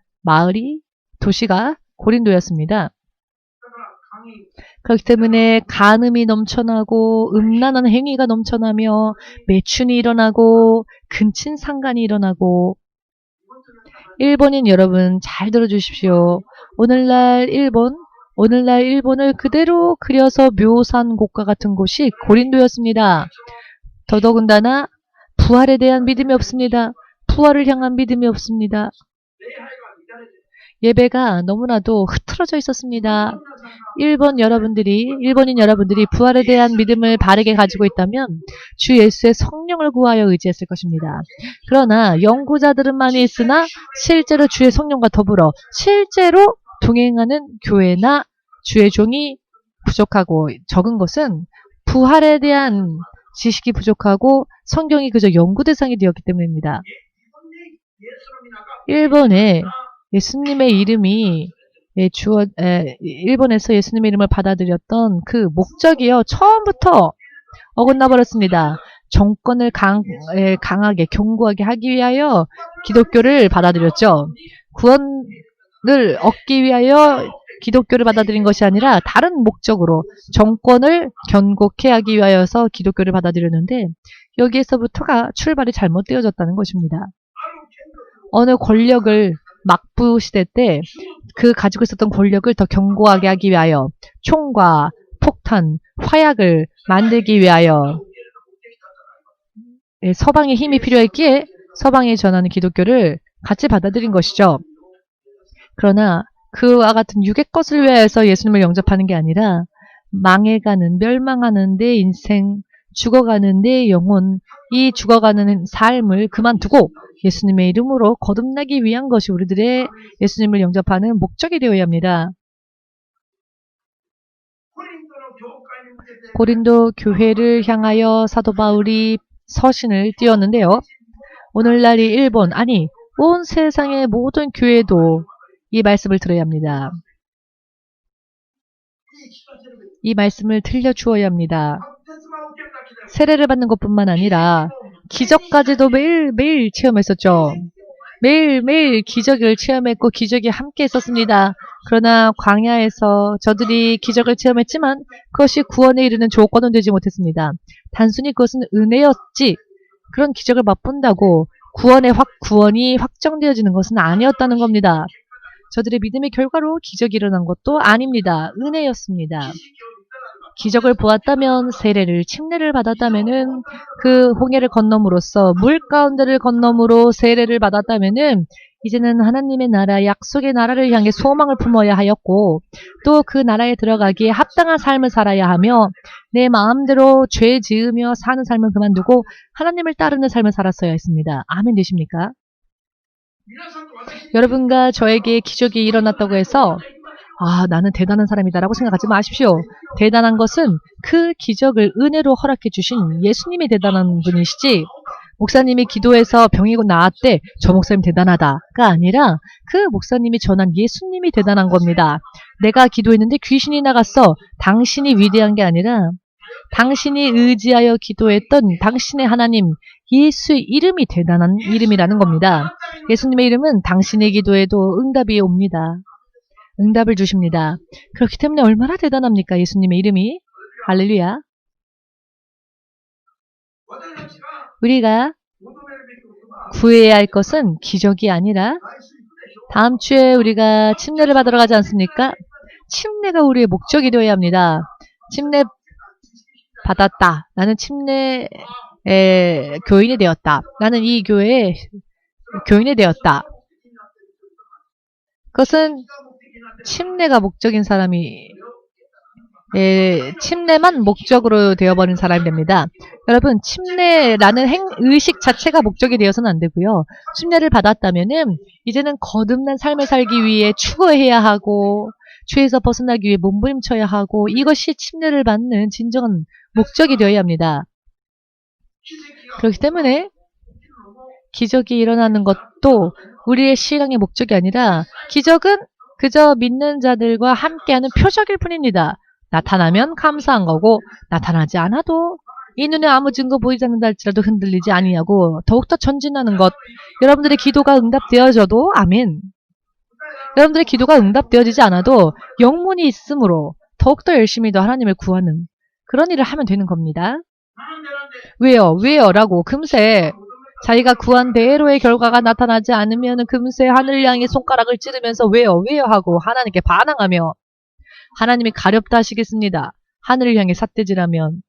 도시가 고린도였습니다. 그렇기 때문에 간음이 넘쳐나고 음란한 행위가 넘쳐나며 매춘이 일어나고 근친상간이 일어나고. 일본인 여러분 잘 들어주십시오. 오늘날 일본을 그대로 그려서 묘사한 곳과 같은 곳이 고린도였습니다. 더더군다나 부활에 대한 믿음이 없습니다. 부활을 향한 믿음이 없습니다. 예배가 너무나도 흐트러져 있었습니다. 일본인 여러분들이 부활에 대한 믿음을 바르게 가지고 있다면 주 예수의 성령을 구하여 의지했을 것입니다. 그러나 연구자들은 많이 있으나 실제로 주의 성령과 더불어 실제로 동행하는 교회나 주의 종이 부족하고 적은 것은 부활에 대한 지식이 부족하고 성경이 그저 연구 대상이 되었기 때문입니다. 일본에 예수님의 이름이 일본에서 예수님의 이름을 받아들였던 그 목적이요. 처음부터 어긋나 버렸습니다. 정권을 강하게 견고하게 하기 위하여 기독교를 받아들였죠. 구원을 얻기 위하여 기독교를 받아들인 것이 아니라 다른 목적으로 정권을 견고케 하기 위하여서 기독교를 받아들였는데 여기에서부터가 출발이 잘못되어졌다는 것입니다. 어느 권력을 막부 시대 때 그 가지고 있었던 권력을 더 견고하게 하기 위하여 총과 폭탄, 화약을 만들기 위하여 서방의 힘이 필요했기에 서방이 전하는 기독교를 같이 받아들인 것이죠. 그러나 그와 같은 육의 것을 위하여서 예수님을 영접하는 게 아니라 망해가는, 멸망하는 내 인생, 죽어가는 내 영혼, 이 죽어가는 삶을 그만두고 예수님의 이름으로 거듭나기 위한 것이 우리들의 예수님을 영접하는 목적이 되어야 합니다. 고린도 교회를 향하여 사도 바울이 서신을 띄웠는데요. 오늘날 이 일본, 아니 온 세상의 모든 교회도 이 말씀을 들어야 합니다. 이 말씀을 들려주어야 합니다. 세례를 받는 것뿐만 아니라 기적까지도 매일매일 체험했었죠. 매일매일 기적을 체험했고 기적이 함께 있었습니다. 그러나 광야에서 저들이 기적을 체험했지만 그것이 구원에 이르는 조건은 되지 못했습니다. 단순히 그것은 은혜였지 그런 기적을 맛본다고 구원이 확정되어지는 것은 아니었다는 겁니다. 저들의 믿음의 결과로 기적이 일어난 것도 아닙니다. 은혜였습니다. 기적을 보았다면 세례를 침례를 받았다면은 그 홍해를 건너므로써 물 가운데를 건너므로 세례를 받았다면은 이제는 하나님의 나라 약속의 나라를 향해 소망을 품어야 하였고 또 그 나라에 들어가기에 합당한 삶을 살아야 하며 내 마음대로 죄 지으며 사는 삶을 그만두고 하나님을 따르는 삶을 살았어야 했습니다. 아멘 되십니까? 여러분과 저에게 기적이 일어났다고 해서 나는 대단한 사람이다라고 생각하지 마십시오. 대단한 것은 그 기적을 은혜로 허락해 주신 예수님이 대단한 분이시지 목사님이 기도해서 병이 나았대 저 목사님 대단하다가 아니라 그 목사님이 전한 예수님이 대단한 겁니다. 내가 기도했는데 귀신이 나갔어. 당신이 위대한 게 아니라 당신이 의지하여 기도했던 당신의 하나님 예수의 이름이 대단한 이름이라는 겁니다. 예수님의 이름은 당신의 기도에도 응답이 옵니다. 응답을 주십니다. 그렇기 때문에 얼마나 대단합니까? 예수님의 이름이. 할렐루야. 우리가 구해야 할 것은 기적이 아니라 다음 주에 우리가 침례를 받으러 가지 않습니까? 침례가 우리의 목적이 되어야 합니다. 침례 받았다. 나는 침례의 교인이 되었다. 나는 이 교회의 교인이 되었다. 그것은 침례가 목적인 사람이 침례만 목적으로 되어버린 사람이 됩니다. 여러분, 침례라는 의식 자체가 목적이 되어서는 안 되고요. 침례를 받았다면은 이제는 거듭난 삶을 살기 위해 추구해야 하고 죄에서 벗어나기 위해 몸부림쳐야 하고 이것이 침례를 받는 진정한 목적이 되어야 합니다. 그렇기 때문에 기적이 일어나는 것도 우리의 신앙의 목적이 아니라 기적은 그저 믿는 자들과 함께하는 표적일 뿐입니다. 나타나면 감사한 거고 나타나지 않아도 이 눈에 아무 증거 보이지 않는다 할지라도 흔들리지 아니하고 더욱더 전진하는 것. 여러분들의 기도가 응답되어져도 아멘. 여러분들의 기도가 응답되어지지 않아도 영문이 있으므로 더욱더 열심히 더 하나님을 구하는 그런 일을 하면 되는 겁니다. 왜요? 왜요? 라고 금세 자기가 구한 대로의 결과가 나타나지 않으면 금세 하늘 향해 손가락을 찌르면서 왜요? 왜요? 하고 하나님께 반항하며 하나님이 가렵다 하시겠습니다. 하늘을 향해 삿대질하면.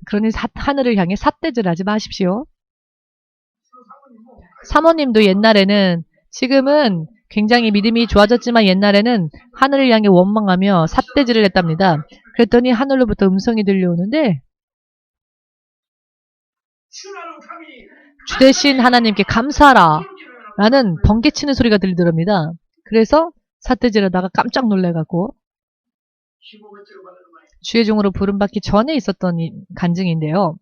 그러니 하늘을 향해 삿대질하지 마십시오. 사모님도 옛날에는 지금은 굉장히 믿음이 좋아졌지만 옛날에는 하늘을 향해 원망하며 삿대질을 했답니다. 그랬더니 하늘로부터 음성이 들려오는데 주대신 하나님께 감사하라 라는 번개치는 소리가 들리더랍니다. 그래서 삿대질하다가 깜짝 놀래갖고 주의 종으로 부름받기 전에 있었던 간증인데요.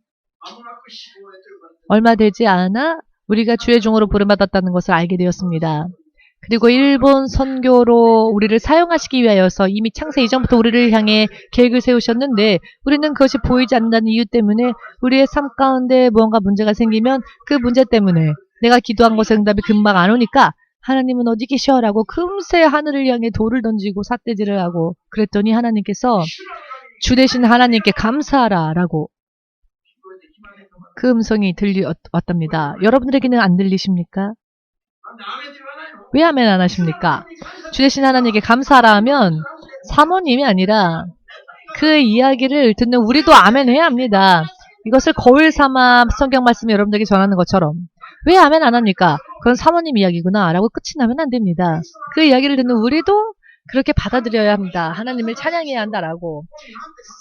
얼마 되지 않아 우리가 주의 종으로 부름받았다는 것을 알게 되었습니다. 그리고 일본 선교로 우리를 사용하시기 위하여서 이미 창세 이전부터 우리를 향해 계획을 세우셨는데 우리는 그것이 보이지 않는다는 이유 때문에 우리의 삶 가운데 무언가 문제가 생기면 그 문제 때문에 내가 기도한 것의 응답이 금방 안 오니까 하나님은 어디 계셔라고 금세 하늘을 향해 돌을 던지고 삿대질을 하고 그랬더니 하나님께서 주 대신 하나님께 감사하라 라고 그 음성이 들려왔답니다. 여러분들에게는 안 들리십니까? 왜 아멘 안 하십니까? 주 대신 하나님께 감사하라 하면 사모님이 아니라 그 이야기를 듣는 우리도 아멘 해야 합니다. 이것을 거울 삼아 성경 말씀을 여러분들에게 전하는 것처럼 왜 아멘 안 합니까? 그건 사모님 이야기구나 라고 끝이 나면 안 됩니다. 그 이야기를 듣는 우리도 그렇게 받아들여야 합니다. 하나님을 찬양해야 한다라고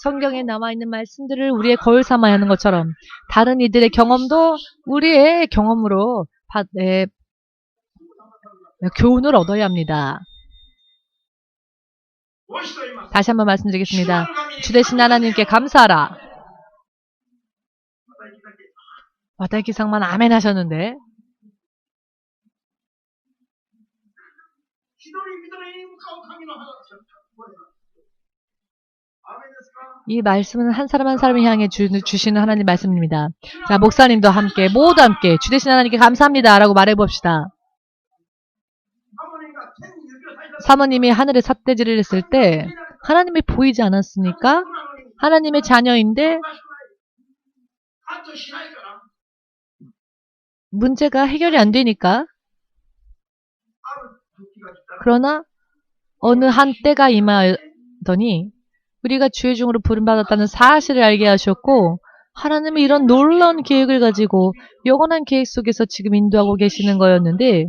성경에 남아있는 말씀들을 우리의 거울 삼아야 하는 것처럼 다른 이들의 경험도 우리의 경험으로 교훈을 얻어야 합니다. 다시 한번 말씀드리겠습니다. 주 대신 하나님께 감사하라. 와타기상만 아멘 하셨는데 이 말씀은 한 사람 한 사람을 향해 주시는 하나님 말씀입니다. 자, 목사님도 함께 모두 함께 주 대신 하나님께 감사합니다 라고 말해봅시다. 사모님이 하늘에 삿대질을 했을 때 하나님이 보이지 않았습니까? 하나님의 자녀인데 문제가 해결이 안 되니까 그러나 어느 한 때가 임하더니 우리가 주의 종으로 부름받았다는 사실을 알게 하셨고 하나님은 이런 놀라운 계획을 가지고 영원한 계획 속에서 지금 인도하고 계시는 거였는데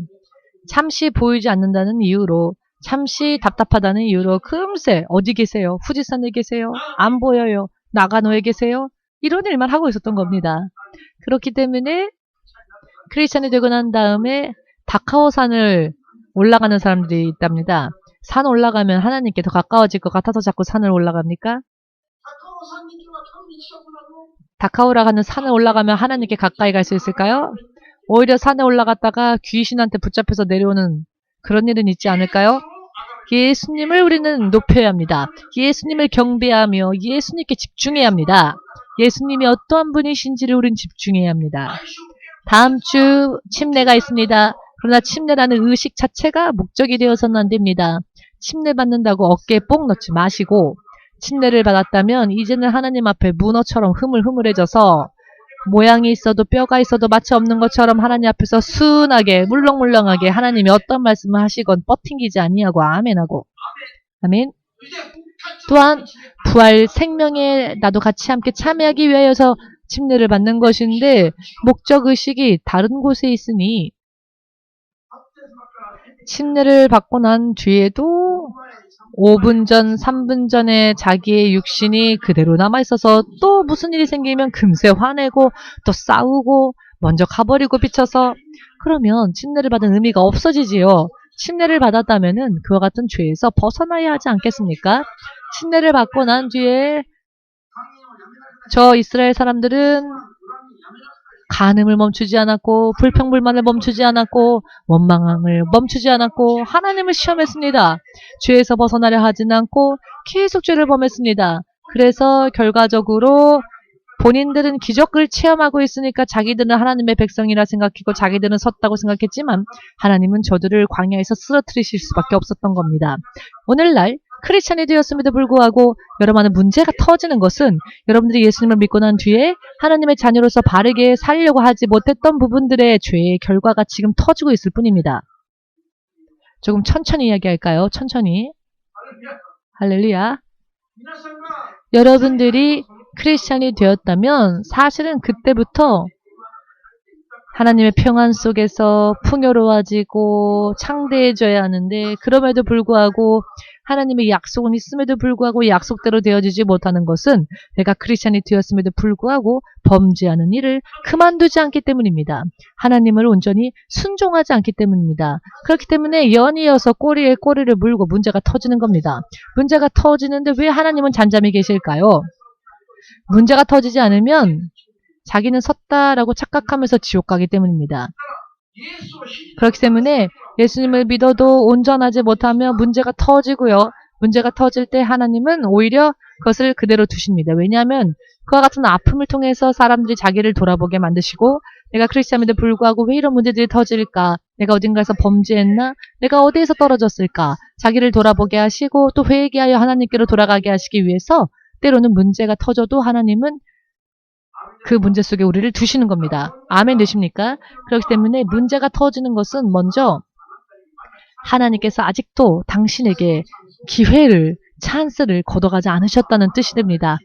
잠시 보이지 않는다는 이유로 잠시 답답하다는 이유로 금세 어디 계세요? 후지산에 계세요? 안 보여요? 나가노에 계세요? 이런 일만 하고 있었던 겁니다. 그렇기 때문에 크리스찬이 되고 난 다음에 다카오산을 올라가는 사람들이 있답니다. 산 올라가면 하나님께 더 가까워질 것 같아서 자꾸 산을 올라갑니까? 다카오라 하는 산을 올라가면 하나님께 가까이 갈 수 있을까요? 오히려 산에 올라갔다가 귀신한테 붙잡혀서 내려오는 그런 일은 있지 않을까요? 예수님을 우리는 높여야 합니다. 예수님을 경배하며 예수님께 집중해야 합니다. 예수님이 어떠한 분이신지를 우리는 집중해야 합니다. 다음 주 침례가 있습니다. 그러나 침례라는 의식 자체가 목적이 되어서는 안 됩니다. 침례 받는다고 어깨에 뽕 넣지 마시고 침례를 받았다면 이제는 하나님 앞에 문어처럼 흐물흐물해져서 모양이 있어도 뼈가 있어도 마치 없는 것처럼 하나님 앞에서 순하게 물렁물렁하게 하나님이 어떤 말씀을 하시건 뻗팅기지 아니하고 아멘하고 아멘. 또한 부활 생명에 나도 같이 함께 참여하기 위하여서 침례를 받는 것인데 목적의식이 다른 곳에 있으니 침례를 받고 난 뒤에도 5분 전, 3분 전에 자기의 육신이 그대로 남아있어서 또 무슨 일이 생기면 금세 화내고 또 싸우고 먼저 가버리고 비쳐서 그러면 침례를 받은 의미가 없어지지요. 침례를 받았다면은 그와 같은 죄에서 벗어나야 하지 않겠습니까? 침례를 받고 난 뒤에 저 이스라엘 사람들은 간음을 멈추지 않았고 불평불만을 멈추지 않았고 원망을 멈추지 않았고 하나님을 시험했습니다. 죄에서 벗어나려 하지는 않고 계속 죄를 범했습니다. 그래서 결과적으로 본인들은 기적을 체험하고 있으니까 자기들은 하나님의 백성이라 생각했고 자기들은 섰다고 생각했지만 하나님은 저들을 광야에서 쓰러뜨리실 수밖에 없었던 겁니다. 오늘날 크리스찬이 되었음에도 불구하고 여러 많은 문제가 터지는 것은 여러분들이 예수님을 믿고 난 뒤에 하나님의 자녀로서 바르게 살려고 하지 못했던 부분들의 죄의 결과가 지금 터지고 있을 뿐입니다. 조금 천천히 이야기할까요? 천천히. 할렐루야. 여러분들이 크리스찬이 되었다면 사실은 그때부터 하나님의 평안 속에서 풍요로워지고 창대해져야 하는데 그럼에도 불구하고 하나님의 약속은 있음에도 불구하고 약속대로 되어지지 못하는 것은 내가 크리스찬이 되었음에도 불구하고 범죄하는 일을 그만두지 않기 때문입니다. 하나님을 온전히 순종하지 않기 때문입니다. 그렇기 때문에 연이어서 꼬리에 꼬리를 물고 문제가 터지는 겁니다. 문제가 터지는데 왜 하나님은 잠잠히 계실까요? 문제가 터지지 않으면 자기는 섰다라고 착각하면서 지옥 가기 때문입니다. 그렇기 때문에 예수님을 믿어도 온전하지 못하면 문제가 터지고요. 문제가 터질 때 하나님은 오히려 그것을 그대로 두십니다. 왜냐하면 그와 같은 아픔을 통해서 사람들이 자기를 돌아보게 만드시고 내가 크리스찬임에도 불구하고 왜 이런 문제들이 터질까? 내가 어딘가에서 범죄했나? 내가 어디에서 떨어졌을까? 자기를 돌아보게 하시고 또 회개하여 하나님께로 돌아가게 하시기 위해서 때로는 문제가 터져도 하나님은 그 문제 속에 우리를 두시는 겁니다. 아멘 되십니까? 그렇기 때문에 문제가 터지는 것은 먼저 하나님께서 아직도 당신에게 기회를, 찬스를 걷어가지 않으셨다는 뜻이 됩니다.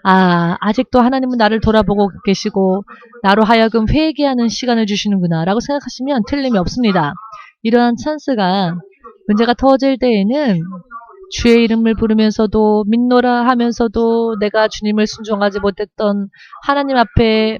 아직도 하나님은 나를 돌아보고 계시고 나로 하여금 회개하는 시간을 주시는구나 라고 생각하시면 틀림이 없습니다. 이러한 찬스가 문제가 터질 때에는 주의 이름을 부르면서도 믿노라 하면서도 내가 주님을 순종하지 못했던 하나님 앞에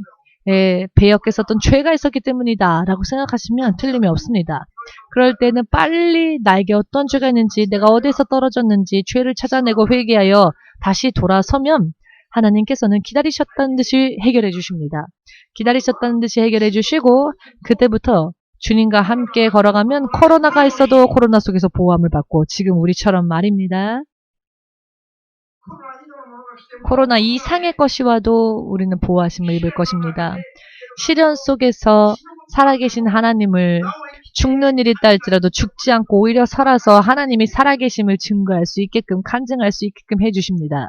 배역했었던 죄가 있었기 때문이다 라고 생각하시면 틀림이 없습니다. 그럴 때는 빨리 나에게 어떤 죄가 있는지 내가 어디에서 떨어졌는지 죄를 찾아내고 회개하여 다시 돌아서면 하나님께서는 기다리셨다는 듯이 해결해 주십니다. 기다리셨다는 듯이 해결해 주시고 그때부터 주님과 함께 걸어가면 코로나가 있어도 코로나 속에서 보호함을 받고 지금 우리처럼 말입니다. 코로나 이상의 것이 와도 우리는 보호하심을 입을 것입니다. 시련 속에서 살아계신 하나님을 죽는 일이 있다 할지라도 죽지 않고 오히려 살아서 하나님이 살아계심을 증거할 수 있게끔 간증할 수 있게끔 해주십니다.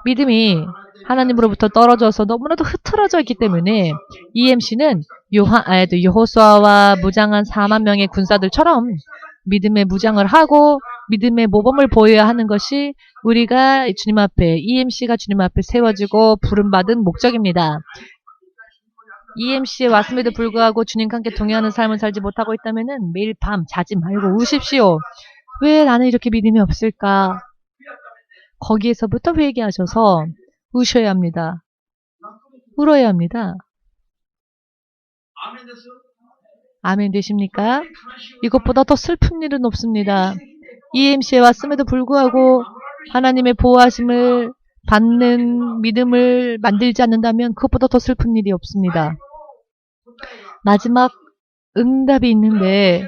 믿음이 하나님으로부터 떨어져서 너무나도 흐트러져 있기 때문에 EMC는 여호수아와 무장한 4만 명의 군사들처럼 믿음의 무장을 하고 믿음의 모범을 보여야 하는 것이 우리가 주님 앞에 EMC가 주님 앞에 세워지고 부름받은 목적입니다. EMC에 왔음에도 불구하고 주님과 함께 동행하는 삶을 살지 못하고 있다면 매일 밤 자지 말고 우십시오. 왜 나는 이렇게 믿음이 없을까? 거기에서부터 회개하셔서 우셔야 합니다. 울어야 합니다. 아멘 되십니까? 이것보다 더 슬픈 일은 없습니다. EMC에 왔음에도 불구하고 하나님의 보호하심을 받는 믿음을 만들지 않는다면 그것보다 더 슬픈 일이 없습니다. 마지막 응답이 있는데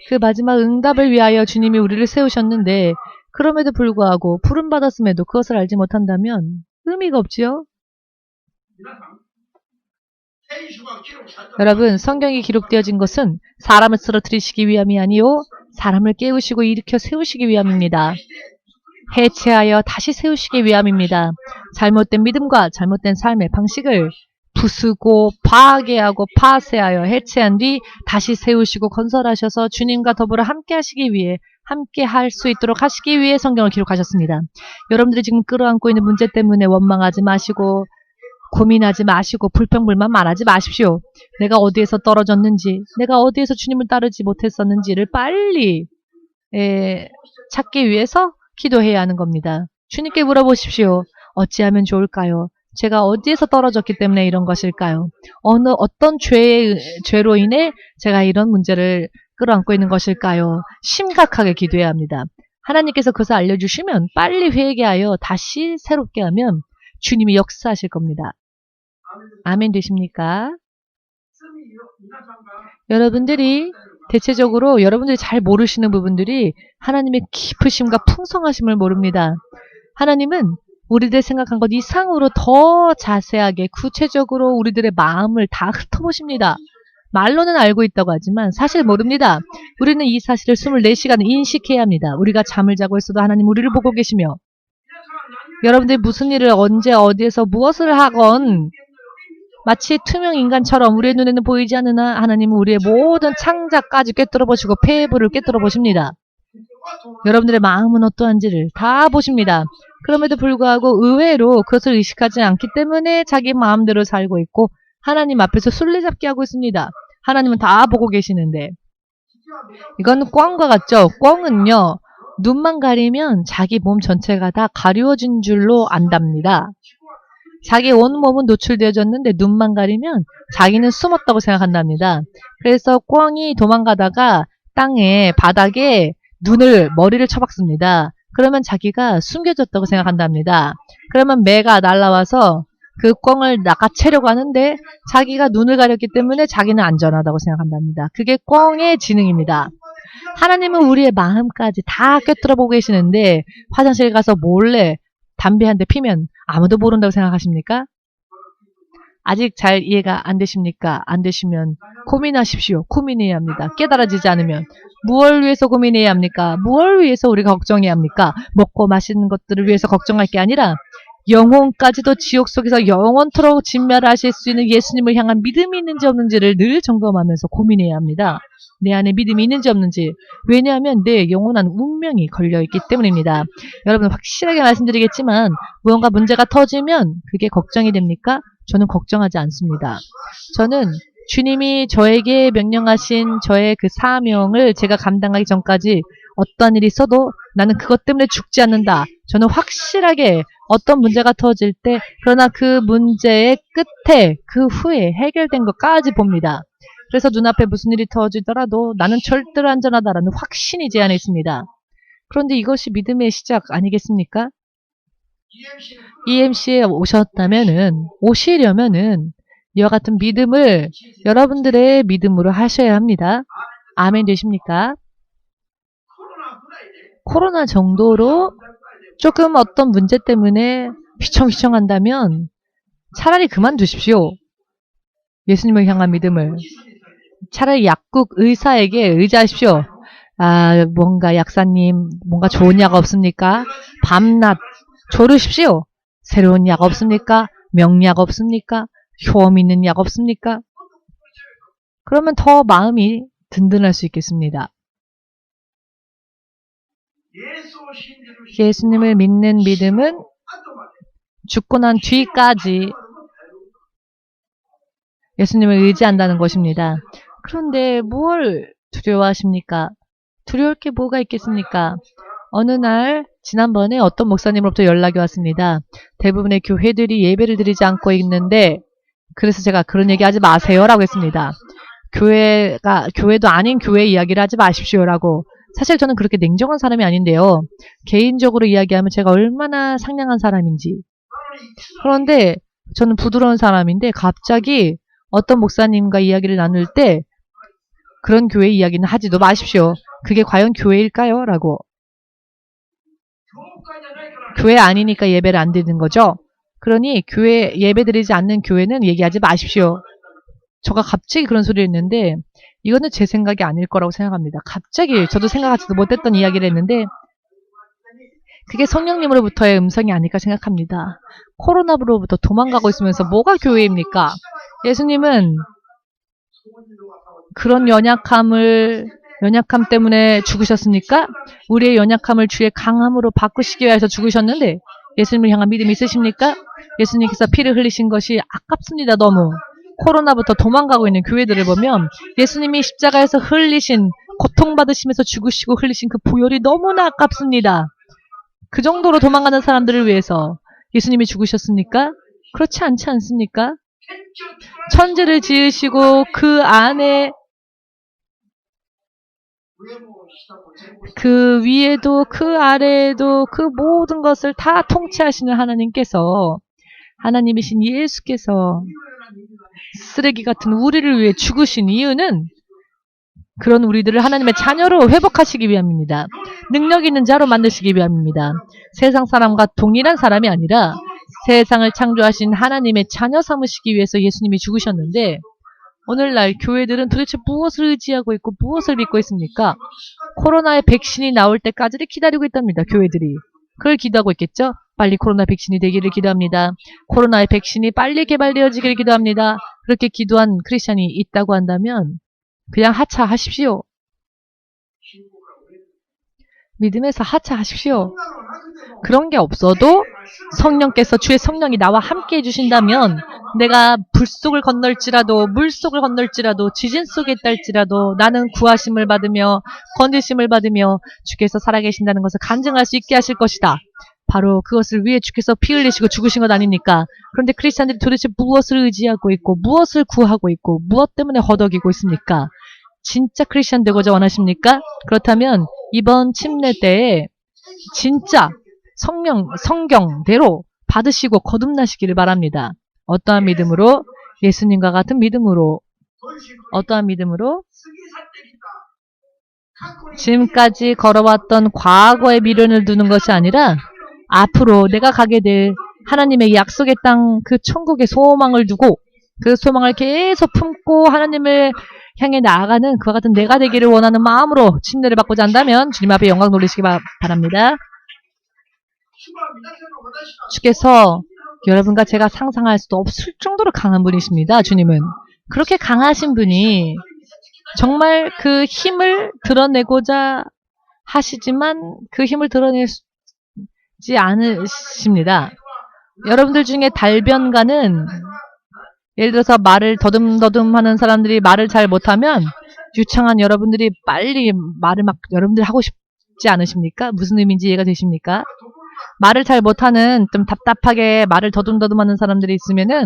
그 마지막 응답을 위하여 주님이 우리를 세우셨는데 그럼에도 불구하고 부름받았음에도 그것을 알지 못한다면 의미가 없지요? 여러분, 성경이 기록되어진 것은 사람을 쓰러뜨리시기 위함이 아니요 사람을 깨우시고 일으켜 세우시기 위함입니다. 해체하여 다시 세우시기 위함입니다. 잘못된 믿음과 잘못된 삶의 방식을 부수고 파괴하고 파쇄하여 해체한 뒤 다시 세우시고 건설하셔서 주님과 더불어 함께 하시기 위해 함께 할 수 있도록 하시기 위해 성경을 기록하셨습니다. 여러분들이 지금 끌어안고 있는 문제 때문에 원망하지 마시고 고민하지 마시고 불평불만 말하지 마십시오. 내가 어디에서 떨어졌는지, 내가 어디에서 주님을 따르지 못했었는지를 빨리 찾기 위해서 기도해야 하는 겁니다. 주님께 물어보십시오. 어찌하면 좋을까요? 제가 어디에서 떨어졌기 때문에 이런 것일까요? 어떤 죄로 인해 제가 이런 문제를 끌어안고 있는 것일까요? 심각하게 기도해야 합니다. 하나님께서 그것을 알려주시면 빨리 회개하여 다시 새롭게 하면 주님이 역사하실 겁니다. 아멘 되십니까? 여러분들이 대체적으로 여러분들이 잘 모르시는 부분들이 하나님의 깊으심과 풍성하심을 모릅니다. 하나님은 우리들 생각한 것 이상으로 더 자세하게 구체적으로 우리들의 마음을 다 훑어보십니다. 말로는 알고 있다고 하지만 사실 모릅니다. 우리는 이 사실을 24시간 인식해야 합니다. 우리가 잠을 자고 있어도 하나님 우리를 보고 계시며 여러분들이 무슨 일을 언제 어디에서 무엇을 하건 마치 투명 인간처럼 우리의 눈에는 보이지 않으나 하나님은 우리의 모든 창자까지 꿰뚫어 보시고 폐부를 꿰뚫어 보십니다. 여러분들의 마음은 어떠한지를 다 보십니다. 그럼에도 불구하고 의외로 그것을 의식하지 않기 때문에 자기 마음대로 살고 있고 하나님 앞에서 술래잡기 하고 있습니다. 하나님은 다 보고 계시는데 이건 꿩과 같죠? 꿩은요. 눈만 가리면 자기 몸 전체가 다 가려워진 줄로 안답니다. 자기 온몸은 노출되어졌는데 눈만 가리면 자기는 숨었다고 생각한답니다. 그래서 꿩이 도망가다가 땅에 바닥에 머리를 쳐박습니다. 그러면 자기가 숨겨졌다고 생각한답니다. 그러면 매가 날아와서 그 꿩을 낚아채려고 하는데 자기가 눈을 가렸기 때문에 자기는 안전하다고 생각한답니다. 그게 꿩의 지능입니다. 하나님은 우리의 마음까지 다 꿰뚫어 보고 계시는데 화장실 가서 몰래 담배 한 대 피면 아무도 모른다고 생각하십니까? 아직 잘 이해가 안 되십니까? 안 되시면 고민하십시오. 고민해야 합니다. 깨달아지지 않으면 무엇을 위해서 고민해야 합니까? 무엇을 위해서 우리가 걱정해야 합니까? 먹고 마시는 것들을 위해서 걱정할 게 아니라 영혼까지도 지옥 속에서 영원토록 진멸하실 수 있는 예수님을 향한 믿음이 있는지 없는지를 늘 점검하면서 고민해야 합니다. 내 안에 믿음이 있는지 없는지. 왜냐하면 내 영원한 운명이 걸려있기 때문입니다. 여러분 확실하게 말씀드리겠지만 무언가 문제가 터지면 그게 걱정이 됩니까? 저는 걱정하지 않습니다. 저는 주님이 저에게 명령하신 저의 그 사명을 제가 감당하기 전까지 어떤 일이 있어도 나는 그것 때문에 죽지 않는다. 저는 확실하게 어떤 문제가 터질 때 그러나 그 문제의 끝에 그 후에 해결된 것까지 봅니다. 그래서 눈앞에 무슨 일이 터지더라도 나는 절대로 안전하다라는 확신이 제 안에 있습니다. 그런데 이것이 믿음의 시작 아니겠습니까? EMC에 오시려면은 이와 같은 믿음을 여러분들의 믿음으로 하셔야 합니다. 아멘 되십니까? 코로나 정도로 조금 어떤 문제 때문에 휘청휘청한다면 차라리 그만두십시오. 예수님을 향한 믿음을. 차라리 약국 의사에게 의지하십시오. 뭔가 약사님 뭔가 좋은 약 없습니까? 밤낮 조르십시오. 새로운 약 없습니까? 명약 없습니까? 효험 있는 약 없습니까? 그러면 더 마음이 든든할 수 있겠습니다. 예수님을 믿는 믿음은 죽고 난 뒤까지 예수님을 의지한다는 것입니다. 그런데 뭘 두려워하십니까? 두려울 게 뭐가 있겠습니까? 어느 날 지난번에 어떤 목사님으로부터 연락이 왔습니다. 대부분의 교회들이 예배를 드리지 않고 있는데 그래서 제가 그런 얘기 하지 마세요라고 했습니다. 교회도 아닌 교회 이야기를 하지 마십시오라고. 사실 저는 그렇게 냉정한 사람이 아닌데요. 개인적으로 이야기하면 제가 얼마나 상냥한 사람인지. 그런데 저는 부드러운 사람인데 갑자기 어떤 목사님과 이야기를 나눌 때 그런 교회 이야기는 하지도 마십시오. 그게 과연 교회일까요? 라고. 교회 아니니까 예배를 안 드리는 거죠. 그러니 교회 예배 드리지 않는 교회는 얘기하지 마십시오. 저가 갑자기 그런 소리를 했는데 이거는 제 생각이 아닐 거라고 생각합니다. 갑자기 저도 생각하지도 못했던 이야기를 했는데 그게 성령님으로부터의 음성이 아닐까 생각합니다. 코로나로부터 도망가고 있으면서 뭐가 교회입니까? 예수님은 그런 연약함 때문에 죽으셨습니까? 우리의 연약함을 주의 강함으로 바꾸시기 위해서 죽으셨는데 예수님을 향한 믿음이 있으십니까? 예수님께서 피를 흘리신 것이 아깝습니다. 너무. 코로나부터 도망가고 있는 교회들을 보면 예수님이 십자가에서 흘리신 고통받으시면서 죽으시고 흘리신 그 보혈이 너무나 아깝습니다. 그 정도로 도망가는 사람들을 위해서 예수님이 죽으셨습니까? 그렇지 않지 않습니까? 천지를 지으시고 그 안에 그 위에도 그 아래에도 그 모든 것을 다 통치하시는 하나님께서 하나님이신 예수께서 쓰레기 같은 우리를 위해 죽으신 이유는 그런 우리들을 하나님의 자녀로 회복하시기 위함입니다. 능력 있는 자로 만드시기 위함입니다. 세상 사람과 동일한 사람이 아니라 세상을 창조하신 하나님의 자녀 삼으시기 위해서 예수님이 죽으셨는데 오늘날 교회들은 도대체 무엇을 의지하고 있고 무엇을 믿고 있습니까? 코로나의 백신이 나올 때까지를 기다리고 있답니다. 교회들이. 그걸 기도하고 있겠죠? 빨리 코로나 백신이 되기를 기도합니다. 코로나의 백신이 빨리 개발되어지기를 기도합니다. 그렇게 기도한 크리스찬이 있다고 한다면 그냥 하차하십시오. 믿음에서 하차하십시오. 그런 게 없어도 성령께서 주의 성령이 나와 함께 해주신다면 내가 불 속을 건널지라도 물 속을 건널지라도 지진 속에 있달지라도 나는 구하심을 받으며 건지심을 받으며 주께서 살아계신다는 것을 간증할 수 있게 하실 것이다. 바로 그것을 위해 주께서 피 흘리시고 죽으신 것 아닙니까? 그런데 크리스찬들이 도대체 무엇을 의지하고 있고 무엇을 구하고 있고 무엇 때문에 허덕이고 있습니까? 진짜 크리스찬 되고자 원하십니까? 그렇다면 이번 침례 때에 진짜 성경대로 받으시고 거듭나시기를 바랍니다. 어떠한 믿음으로? 예수님과 같은 믿음으로. 어떠한 믿음으로? 지금까지 걸어왔던 과거의 미련을 두는 것이 아니라 앞으로 내가 가게 될 하나님의 약속의 땅 그 천국의 소망을 두고 그 소망을 계속 품고 하나님을 향해 나아가는 그와 같은 내가 되기를 원하는 마음으로 침례를 받고자 한다면 주님 앞에 영광 돌리시기 바랍니다. 주께서 여러분과 제가 상상할 수도 없을 정도로 강한 분이십니다. 주님은. 그렇게 강하신 분이 정말 그 힘을 드러내고자 하시지만 그 힘을 드러내지 않으십니다. 여러분들 중에 달변가는 예를 들어서 말을 더듬더듬 하는 사람들이 말을 잘 못하면 유창한 여러분들이 빨리 말을 막 여러분들이 하고 싶지 않으십니까? 무슨 의미인지 이해가 되십니까? 말을 잘 못하는 좀 답답하게 말을 더듬더듬 하는 사람들이 있으면은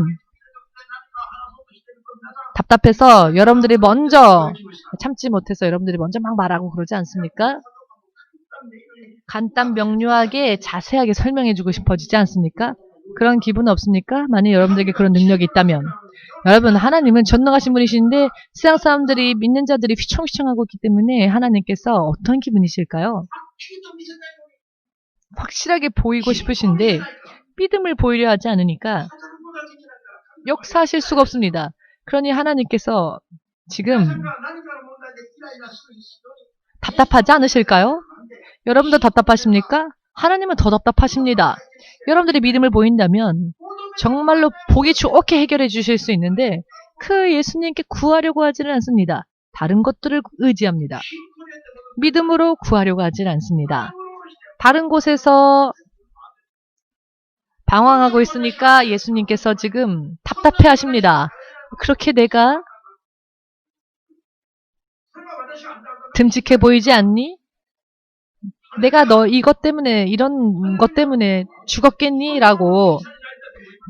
답답해서 여러분들이 먼저 참지 못해서 여러분들이 먼저 막 말하고 그러지 않습니까? 간단 명료하게 자세하게 설명해 주고 싶어지지 않습니까? 그런 기분 없습니까? 만약 여러분들에게 그런 능력이 있다면 여러분 하나님은 전능하신 분이신데 세상 사람들이 믿는 자들이 휘청휘청하고 있기 때문에 하나님께서 어떤 기분이실까요? 확실하게 보이고 싶으신데 믿음을 보이려 하지 않으니까 역사하실 수가 없습니다. 그러니 하나님께서 지금 답답하지 않으실까요? 여러분도 답답하십니까? 하나님은 더 답답하십니다. 여러분들이 믿음을 보인다면 정말로 보기 좋게 해결해 주실 수 있는데 그 예수님께 구하려고 하지는 않습니다. 다른 것들을 의지합니다. 믿음으로 구하려고 하지는 않습니다. 다른 곳에서 방황하고 있으니까 예수님께서 지금 답답해 하십니다. 그렇게 내가 듬직해 보이지 않니? 내가 너 이것 때문에 이런 것 때문에 죽었겠니? 라고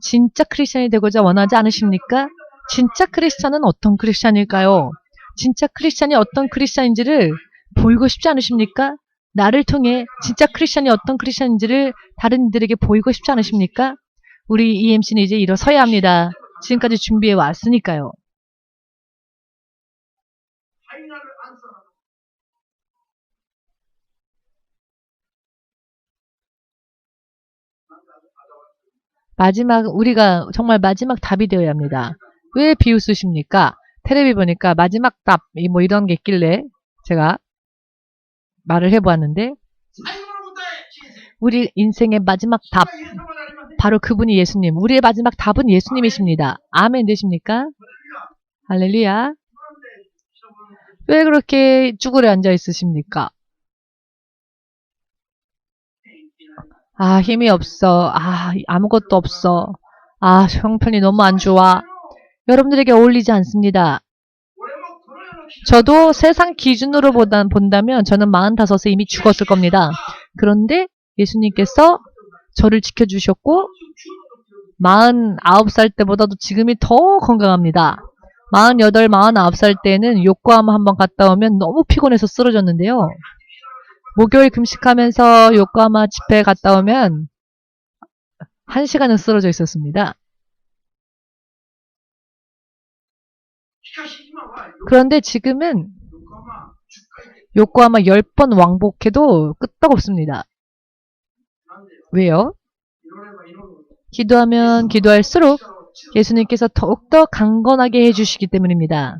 진짜 크리스찬이 되고자 원하지 않으십니까? 진짜 크리스찬은 어떤 크리스찬일까요? 진짜 크리스찬이 어떤 크리스찬인지를 보이고 싶지 않으십니까? 나를 통해 진짜 크리스찬이 어떤 크리스찬인지를 다른 이들에게 보이고 싶지 않으십니까? 우리 EMC는 이제 일어서야 합니다. 지금까지 준비해 왔으니까요. 우리가 정말 마지막 답이 되어야 합니다. 왜 비웃으십니까? 텔레비 보니까 마지막 답, 뭐 이런 게 있길래 제가 말을 해보았는데, 우리 인생의 마지막 답, 바로 그분이 예수님. 우리의 마지막 답은 예수님이십니다. 아멘 되십니까? 할렐루야. 왜 그렇게 쭈그려 앉아 있으십니까? 아, 힘이 없어. 아, 아무것도 없어. 아, 형편이 너무 안 좋아. 여러분들에게 어울리지 않습니다. 저도 세상 기준으로 본다면 저는 45세 이미 죽었을 겁니다. 그런데 예수님께서 저를 지켜주셨고 49살 때보다도 지금이 더 건강합니다. 48, 49살 때는 요코하마 한번 갔다 오면 너무 피곤해서 쓰러졌는데요. 목요일 금식하면서 요코하마 집회 갔다 오면 1시간은 쓰러져 있었습니다. 그런데 지금은 요코하마 10번 왕복해도 끄떡없습니다. 왜요? 기도하면 기도할수록 예수님께서 더욱더 강건하게 해주시기 때문입니다.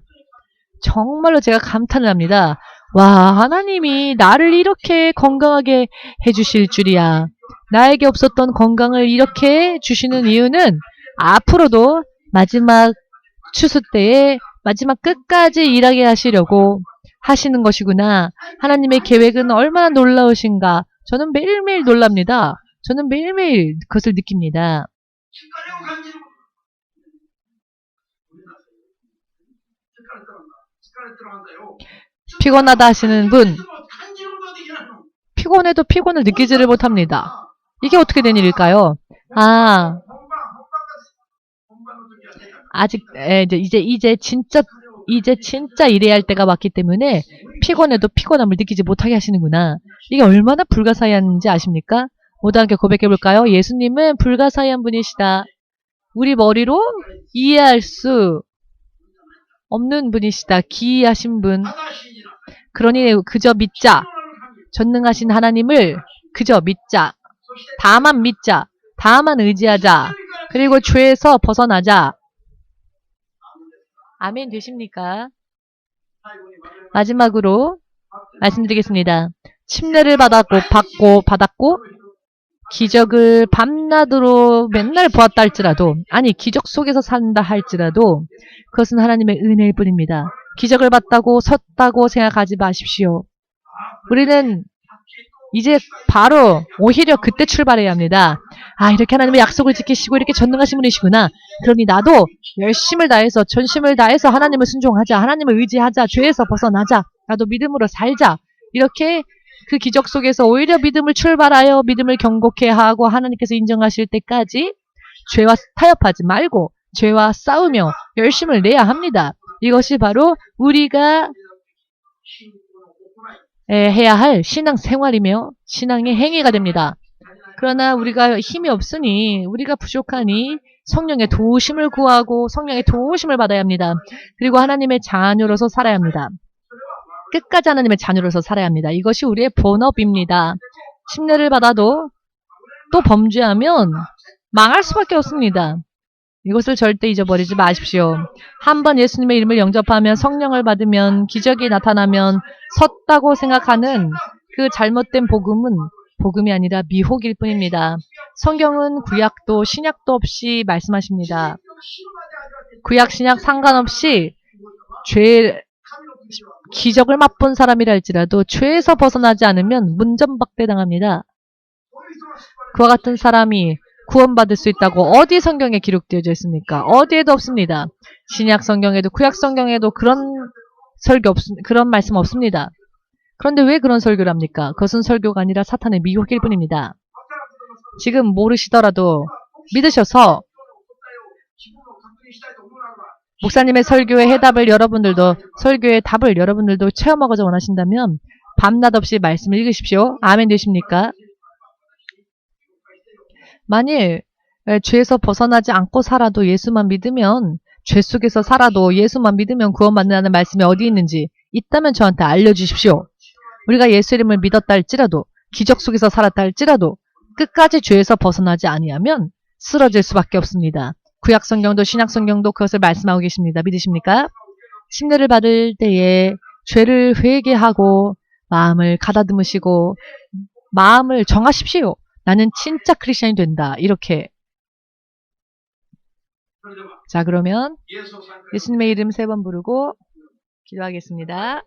정말로 제가 감탄을 합니다. 와, 하나님이 나를 이렇게 건강하게 해주실 줄이야. 나에게 없었던 건강을 이렇게 주시는 이유는 앞으로도 마지막 추수 때에 마지막 끝까지 일하게 하시려고 하시는 것이구나. 하나님의 계획은 얼마나 놀라우신가. 저는 매일매일 놀랍니다. 저는 매일매일 그것을 느낍니다. 피곤하다 하시는 분, 피곤해도 피곤을 느끼지를 못합니다. 이게 어떻게 된 일일까요? 아, 아직 이제 진짜 일해야 할 때가 왔기 때문에 피곤해도 피곤함을 느끼지 못하게 하시는구나. 이게 얼마나 불가사의한지 아십니까? 모두 함께 고백해볼까요? 예수님은 불가사의한 분이시다. 우리 머리로 이해할 수 없는 분이시다. 기이하신 분. 그러니 그저 믿자. 전능하신 하나님을 그저 믿자. 다만 믿자. 다만 의지하자. 그리고 죄에서 벗어나자. 아멘 되십니까? 마지막으로 말씀드리겠습니다. 침례를 받았고 기적을 밤낮으로 맨날 보았다 할지라도, 아니 기적 속에서 산다 할지라도 그것은 하나님의 은혜일 뿐입니다. 기적을 봤다고 섰다고 생각하지 마십시오. 우리는 이제 바로 오히려 그때 출발해야 합니다. 아, 이렇게 하나님의 약속을 지키시고 이렇게 전능하신 분이시구나. 그러니 나도 열심을 다해서 전심을 다해서 하나님을 순종하자. 하나님을 의지하자. 죄에서 벗어나자. 나도 믿음으로 살자. 이렇게 그 기적 속에서 오히려 믿음을 출발하여 믿음을 경고케 하고 하나님께서 인정하실 때까지 죄와 타협하지 말고 죄와 싸우며 열심을 내야 합니다. 이것이 바로 우리가 해야 할 신앙 생활이며 신앙의 행위가 됩니다. 그러나 우리가 힘이 없으니, 우리가 부족하니 성령의 도우심을 구하고 성령의 도우심을 받아야 합니다. 그리고 하나님의 자녀로서 살아야 합니다. 끝까지 하나님의 자녀로서 살아야 합니다. 이것이 우리의 본업입니다. 침례를 받아도 또 범죄하면 망할 수밖에 없습니다. 이것을 절대 잊어버리지 마십시오. 한번 예수님의 이름을 영접하면, 성령을 받으면, 기적이 나타나면 섰다고 생각하는 그 잘못된 복음은 복음이 아니라 미혹일 뿐입니다. 성경은 구약도 신약도 없이 말씀하십니다. 구약 신약 상관없이 기적을 맛본 사람이라 할지라도 죄에서 벗어나지 않으면 문전박대당합니다. 그와 같은 사람이 구원받을 수 있다고 어디 성경에 기록되어져 있습니까? 어디에도 없습니다. 신약 성경에도 구약 성경에도 그런 그런 말씀 없습니다. 그런데 왜 그런 설교를 합니까? 그것은 설교가 아니라 사탄의 미혹일 뿐입니다. 지금 모르시더라도 믿으셔서 목사님의 설교의 해답을 여러분들도, 설교의 답을 여러분들도 체험하고자 원하신다면 밤낮 없이 말씀을 읽으십시오. 아멘 되십니까? 만일 죄에서 벗어나지 않고 살아도 예수만 믿으면, 죄 속에서 살아도 예수만 믿으면 구원받는다는 말씀이 어디 있는지 있다면 저한테 알려주십시오. 우리가 예수 이름을 믿었다 할지라도, 기적 속에서 살았다 할지라도 끝까지 죄에서 벗어나지 아니하면 쓰러질 수밖에 없습니다. 구약 성경도 신약 성경도 그것을 말씀하고 계십니다. 믿으십니까? 침례를 받을 때에 죄를 회개하고 마음을 가다듬으시고 마음을 정하십시오. 나는 진짜 크리스천이 된다. 이렇게. 자, 그러면 예수님의 이름 3번 부르고 기도하겠습니다.